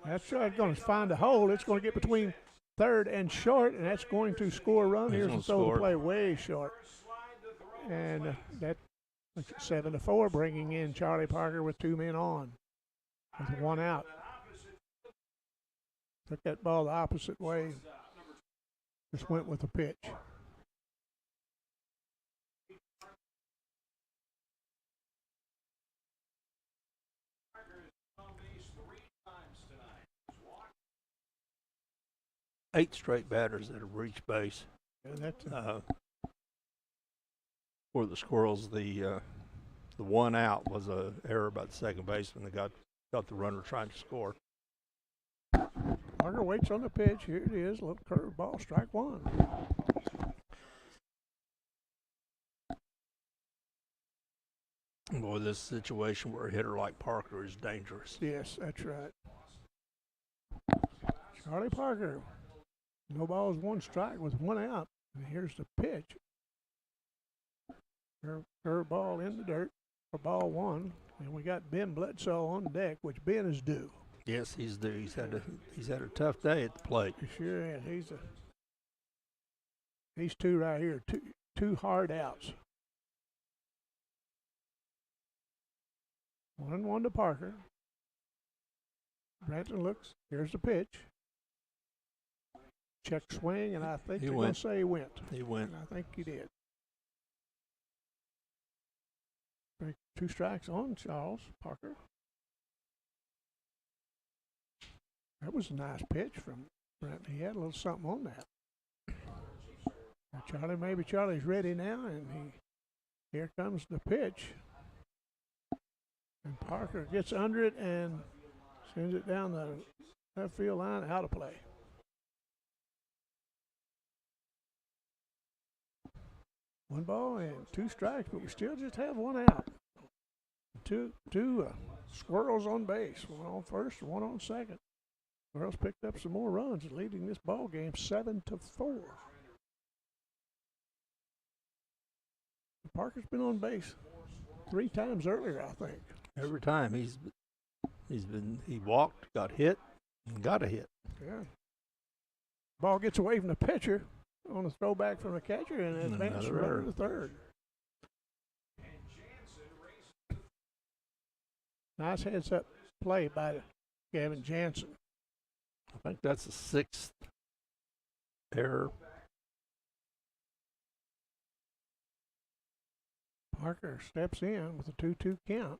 That's right. Going to find a hole. It's going to get between third and short, and that's going to score a run. Here's the throw to play way short. And that 7-4, bringing in Charlie Parker with 2 men on, with 1 out. Took that ball the opposite way. Just went with the pitch. Eight straight batters that have reached base. Yeah, that's for the Squirrels, the 1 out was a error by the second baseman that got the runner trying to score. Parker waits on the pitch. Here it is, a little curved ball, strike 1. Boy, this situation where a hitter like Parker is dangerous. Yes, that's right. Charlie Parker. No balls, 1 strike with 1 out. And here's the pitch. Curve ball in the dirt for ball 1. And we got Ben Bledsoe on deck, which Ben is due. Yes, he's due. He's had a tough day at the plate. He sure is. He's 2 right here. Two hard outs. 1-1 to Parker. Branton looks. Here's the pitch. Check swing, and I think they're going to say he went. He went. And I think he did. 2 strikes on Charles Parker. That was a nice pitch from Brent. He had a little something on that. Now Charlie's ready now, and here comes the pitch. And Parker gets under it and sends it down the left field line, out of play. One ball and 2 strikes, but we still just have 1 out. Two Squirrels on base, 1 on first and 1 on second. Squirrels picked up some more runs, leading this ball game 7-4. Parker's been on base 3 times earlier, I think. Every time he walked, got hit, and got a hit. Yeah. Ball gets away from the pitcher on a throwback from the catcher and advances runner to third. Nice heads-up play by Gavin Jansen. I think that's the 6th error. Parker steps in with a 2-2 count.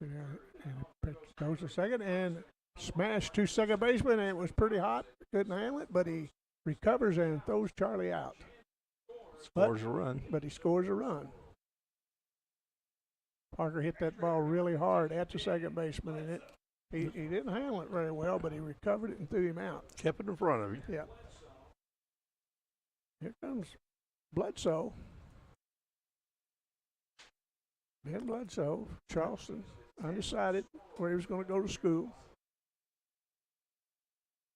And goes to second and smashed to second baseman, and it was pretty hot. Couldn't handle it, but he recovers and throws Charlie out. Scores a run. But he scores a run. Parker hit that ball really hard at the second baseman, and he didn't handle it very well, but he recovered it and threw him out. Kept it in front of him. Yeah. Here comes Bledsoe. Ben Bledsoe, Charleston, undecided where he was going to go to school.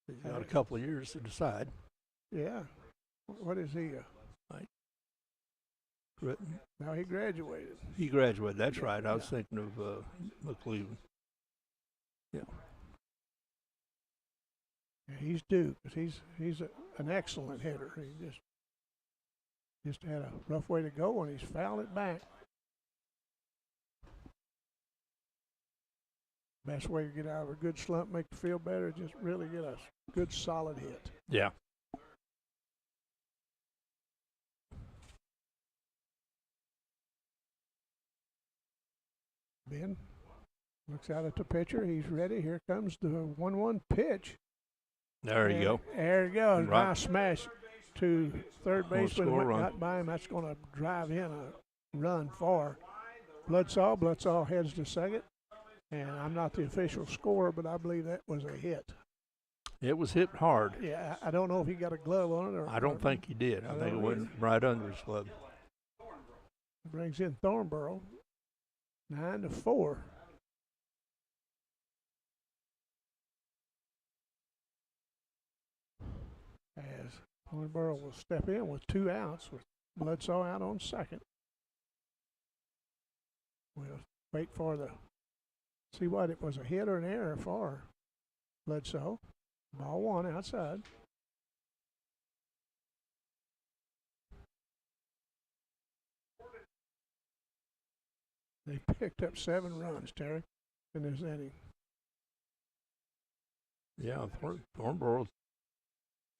He's got a couple of years to decide. Yeah. What is he? Now he graduated. He graduated. That's right. I was thinking of McCleveland. Yeah. Yeah, he's due, 'cause he's an excellent hitter. He just had a rough way to go, and he's fouled it back. Best way to get out of a good slump, make you feel better, just really get a good solid hit. Yeah. Ben looks out at the pitcher. He's ready. Here comes the 1-1 pitch. There you go. There you go. Right. Nice smash to third baseman. Score Went run. not by him. That's going to drive in a run for Bloodsaw. Bloodsaw heads to second. And I'm not the official scorer, but I believe that was a hit. It was hit hard. Yeah, I don't know if he got a glove on it or. I don't think he did. I think it went right under his glove. Brings in Thornborough. 9-4. As Thornborough will step in with 2 outs with Bloodsaw out on second. We'll wait for see what it was, a hit or an error for Bloodsaw. Ball 1 outside. They picked up 7 runs, Terry, in this inning. Yeah, Thornborough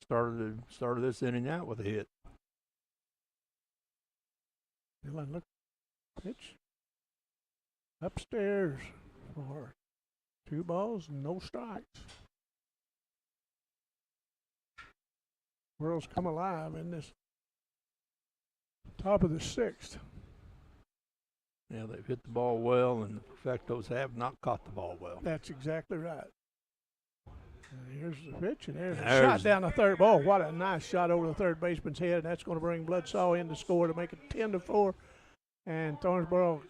started this inning out with a hit. Dylan, look, pitch upstairs for 2 balls, no strikes. Squirrels come alive in this top of the 6th. Yeah, they've hit the ball well, and the Perfectos have not caught the ball well. That's exactly right. And here's the pitch, and there's a shot down the third. Oh, what a nice shot over the third baseman's head. That's going to bring Bloodsaw in to score to make it 10-4. And Thornsboro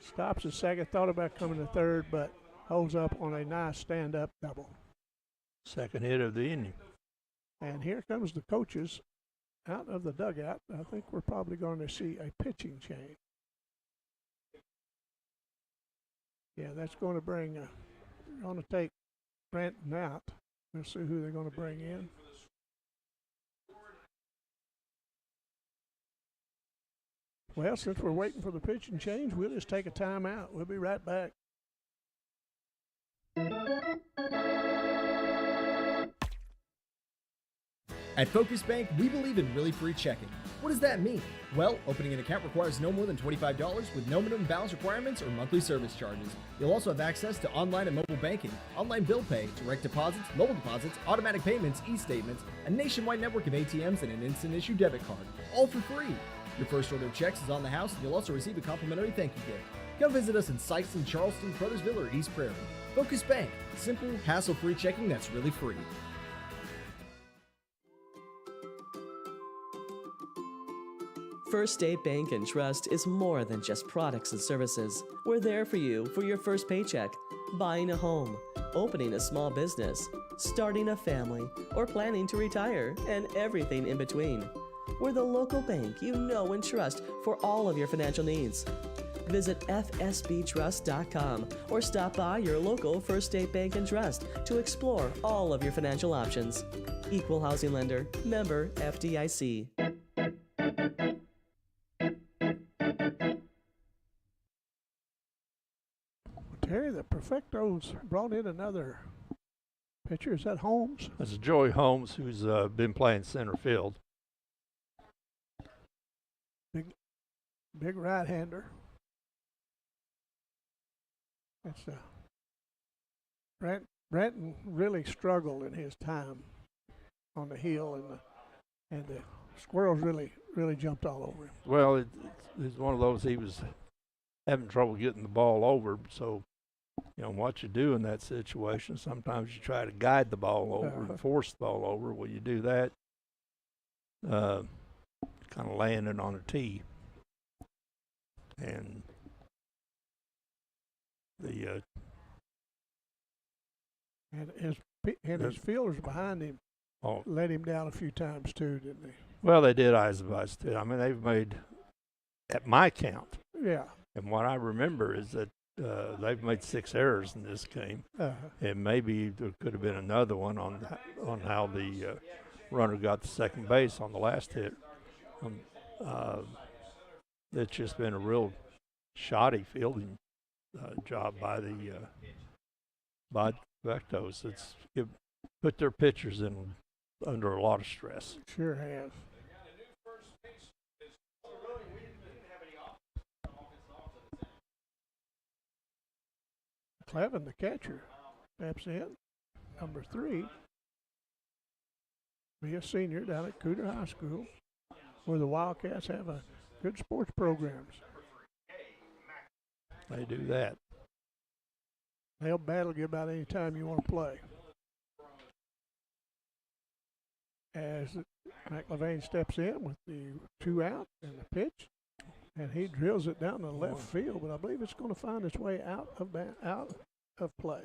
stops at second, thought about coming to third, but holds up on a nice stand-up double. Second hit of the inning. And here comes the coaches out of the dugout. I think we're probably going to see a pitching change. Yeah, that's going to bring, going to take Branton out. We'll see who they're going to bring in. Well, since we're waiting for the pitching change, we'll just take a timeout. We'll be right back. At Focus Bank, we believe in really free checking. What does that mean? Well, opening an account requires no more than $25 with no minimum balance requirements or monthly service charges. You'll also have access to online and mobile banking, online bill pay, direct deposits, mobile deposits, automatic payments, e-statements, a nationwide network of ATMs, and an instant issue debit card, all for free. Your first order of checks is on the house, and you'll also receive a complimentary thank you gift. Come visit us in Sykeston, Charleston, Crothersville, or East Prairie. Focus Bank, simple, hassle-free checking that's really free. First State Bank and Trust is more than just products and services. We're there for you for your first paycheck, buying a home, opening a small business, starting a family, or planning to retire, and everything in between. We're the local bank you know and trust for all of your financial needs. Visit fsbtrust.com or stop by your local First State Bank and Trust to explore all of your financial options. Equal housing lender, member FDIC. Terry, the Perfectos brought in another pitcher. Is that Holmes? That's Joey Holmes, who's been playing center field. Big right-hander. That's Branton really struggled in his time on the hill, and the Squirrels really jumped all over him. Well, it's one of those, he was having trouble getting the ball over, so you know what you do in that situation. Sometimes you try to guide the ball over and force the ball over. Well, you do that, kind of landing on a tee, and the and his fielders behind him let him down a few times too, didn't they? Well, they did eyes of ice too. I mean, they've made at my count. Yeah. And what I remember is that they've made 6 errors in this game, and maybe there could have been another one on how the runner got to second base on the last hit. It's just been a real shoddy fielding job by the Perfectos. Put their pitchers in under a lot of stress. Sure has. Clevin, the catcher, steps in. Number 3, be a senior down at Cooter High School, where the Wildcats have a good sports programs. They do that. They'll battle you about any time you want to play. As McLevain steps in with the 2 out and the pitch, and he drills it down the left field, but I believe it's going to find its way out of play.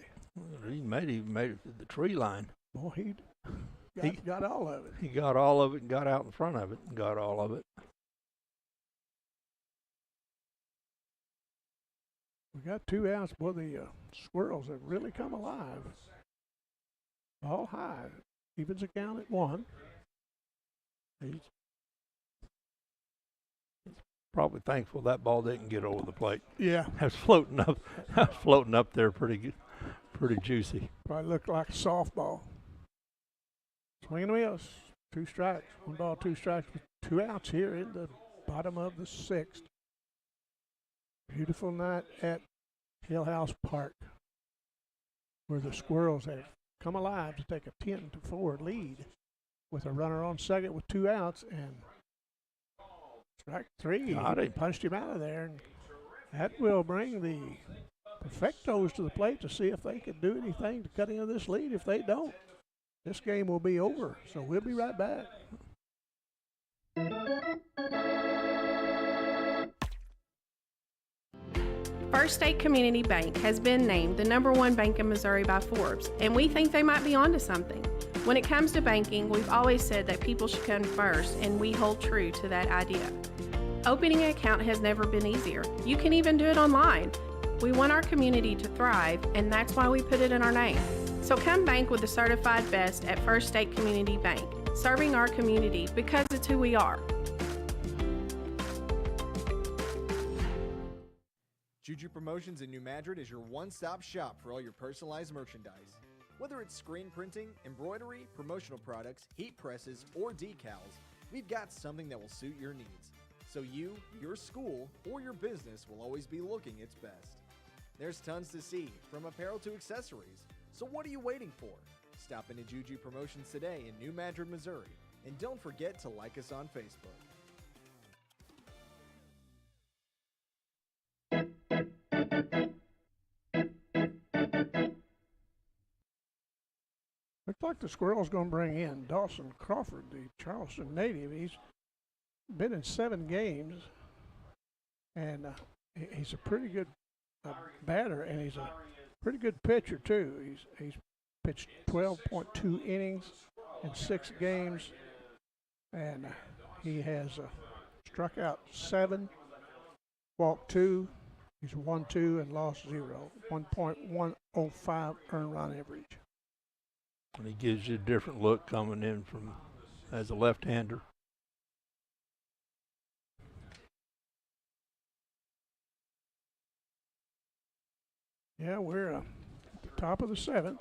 He made it to the tree line. Boy, he got all of it. He got all of it and got out in front of it and got all of it. We got 2 outs. Boy, the Squirrels have really come alive. Ball high. Evens the count at 1. He's probably thankful that ball didn't get over the plate. Yeah. That's floating up there pretty good, pretty juicy. Probably looked like a softball. Swing and a miss. 2 strikes. 1 ball, 2 strikes with 2 outs here in the bottom of the 6th. Beautiful night at Hillhouse Park, where the Squirrels have come alive to take a 10-4 lead with a runner on second with 2 outs, and strike 3. Punched him out of there, and that will bring the Perfectos to the plate to see if they can do anything to cut into this lead. If they don't, this game will be over. So we'll be right back. First State Community Bank has been named the #1 bank in Missouri by Forbes, and we think they might be onto something. When it comes to banking, we've always said that people should come first, and we hold true to that idea. Opening an account has never been easier. You can even do it online. We want our community to thrive, and that's why we put it in our name. So come bank with the certified best at First State Community Bank, serving our community because it's who we are. Juju Promotions in New Madrid is your one-stop shop for all your personalized merchandise. Whether it's screen printing, embroidery, promotional products, heat presses, or decals, we've got something that will suit your needs. So you, your school, or your business will always be looking its best. There's tons to see, from apparel to accessories. So what are you waiting for? Stop into Juju Promotions today in New Madrid, Missouri. And don't forget to like us on Facebook. Looks like the Squirrels going to bring in Dawson Crawford, the Charleston native. He's been in 7 games, and he's a pretty good batter, and he's a pretty good pitcher too. He's pitched 12.2 innings in 6 games, and he has struck out 7, walked 2. He's won 2 and lost 0. 1.105 earned run average. And he gives you a different look coming in from as a left-hander. Yeah, we're at the top of the 7th.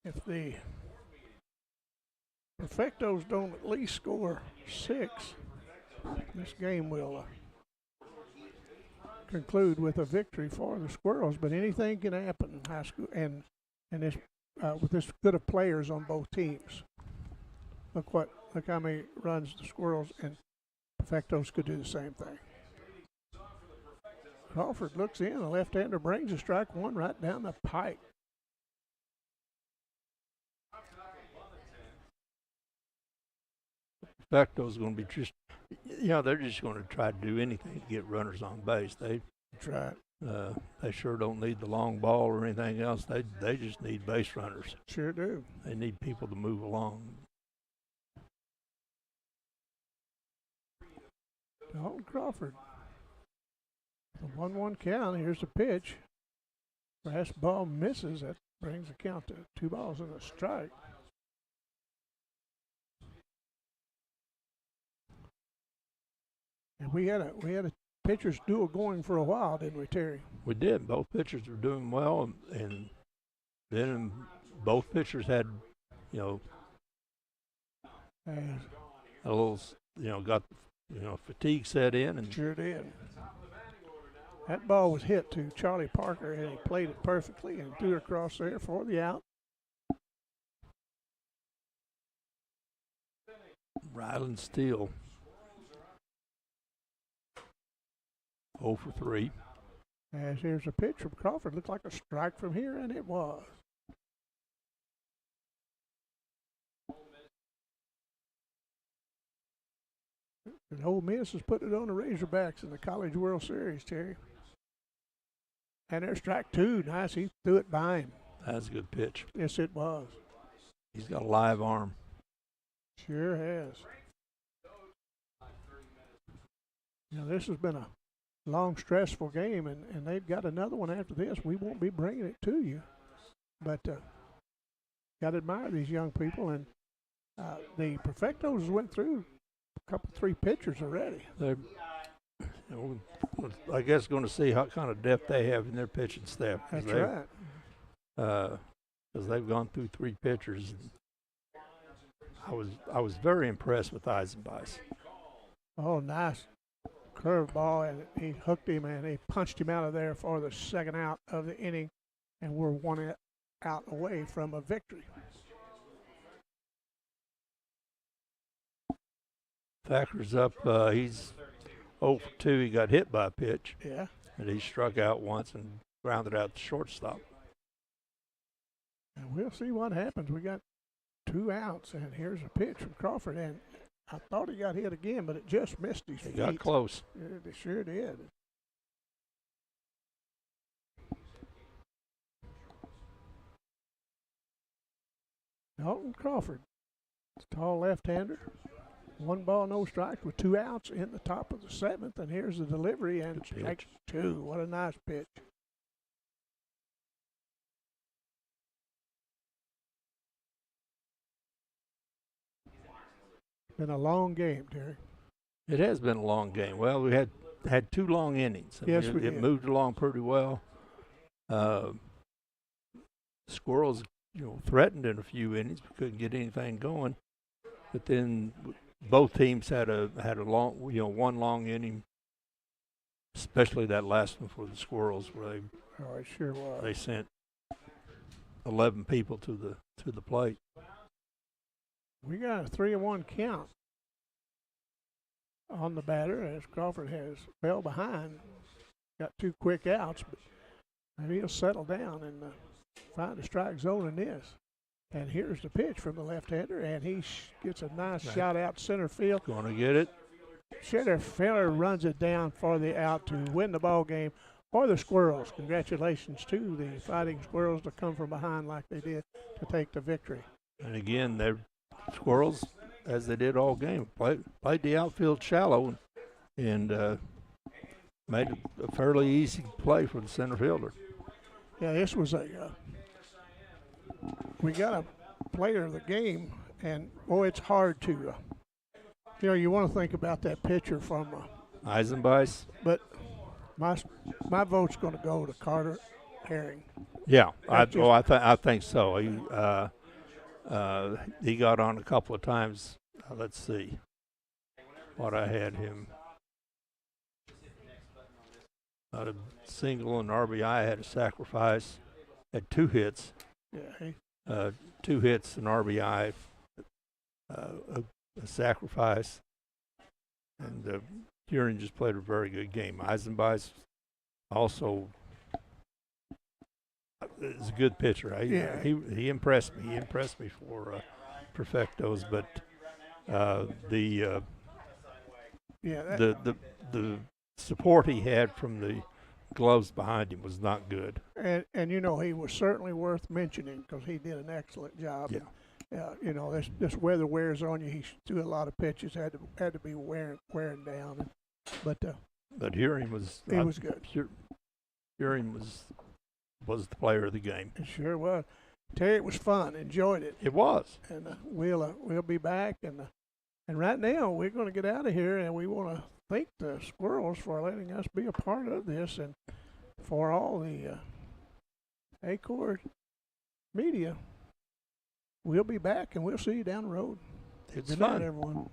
If the Perfectos don't at least score 6, this game will conclude with a victory for the Squirrels. But anything can happen in high school, and this with this good of players on both teams. Look how many runs the Squirrels and Perfectos could do the same thing. Crawford looks in, a left-hander brings a strike 1 right down the pipe. Perfecto's going to be just, they're just going to try to do anything to get runners on base. They sure don't need the long ball or anything else. They just need base runners. Sure do. They need people to move along. Dalton Crawford. The 1-1 count. Here's the pitch. Fastball misses. That brings the count to 2 balls and a strike. And we had a pitcher's duel going for a while, didn't we, Terry? We did. Both pitchers were doing well, and then both pitchers had, a little, got, fatigue set in. And sure did. That ball was hit to Charlie Parker, and he played it perfectly and threw it across there for the out. Ryland Steele, 0 for 3. As here's a pitch from Crawford. Looked like a strike from here, and it was. And Ole Miss has put it on the Razorbacks in the College World Series, Terry. And there's strike 2. Nice. He threw it by him. That's a good pitch. Yes, it was. He's got a live arm. Sure has. This has been a long, stressful game, and they've got another one after this. We won't be bringing it to you. But got to admire these young people. And the Perfectos went through a couple, 3 pitchers already. They're, I guess, going to see what kind of depth they have in their pitching staff. That's right. Because they've gone through 3 pitchers. I was very impressed with Eisenbeis. Oh, nice curveball, and he hooked him, and he punched him out of there for the second out of the inning, and we're 1 out away from a victory. Thacker's up. He's 0 for 2. He got hit by a pitch. Yeah. And he struck out once and grounded out the shortstop. And we'll see what happens. We got 2 outs, and here's a pitch from Crawford, and I thought he got hit again, but it just missed his feet. He got close. It sure did. Dalton Crawford, tall left-hander. 1 ball, no strikes with 2 outs in the top of the 7th, and here's the delivery, and strike 2. What a nice pitch. Been a long game, Terry. It has been a long game. Well, we had 2 long innings. Yes, we did. It moved along pretty well. Squirrels, threatened in a few innings, but couldn't get anything going. But then both teams had a long, 1 long inning, especially that last one for the Squirrels, where it sure was. They sent 11 people to the plate. We got a 3-1 count on the batter as Crawford has fell behind. Got 2 quick outs, but maybe he'll settle down and find a strike zone in this. And here's the pitch from the left-hander, and he gets a nice shot out center field. Going to get it. Center fielder runs it down for the out to win the ball game for the Squirrels. Congratulations to the Fighting Squirrels to come from behind like they did to take the victory. And again, they're Squirrels, as they did all game, played the outfield shallow and made a fairly easy play for the center fielder. Yeah, this was we got a player of the game, and boy, it's hard to, you want to think about that pitcher from Eisenbeis. But my vote's going to go to Carter Herring. Yeah, I think so. He got on a couple of times. Let's see what I had him. Not a single, an RBI, had a sacrifice, had 2 hits. Yeah. 2 hits, an RBI, a sacrifice, and Kieran just played a very good game. Eisenbeis also is a good pitcher. He impressed me. He impressed me for Perfectos, but the support he had from the gloves behind him was not good. And he was certainly worth mentioning because he did an excellent job. Yeah. This weather wears on you. He threw a lot of pitches, had to be wearing down. But Hearing was he was good. Hearing was the player of the game. It sure was. Terry, it was fun. Enjoyed it. It was. And we'll be back. And right now we're going to get out of here, and we want to thank the Squirrels for letting us be a part of this, and for all the Accord media. We'll be back, and we'll see you down the road. It's Good fun. night, everyone.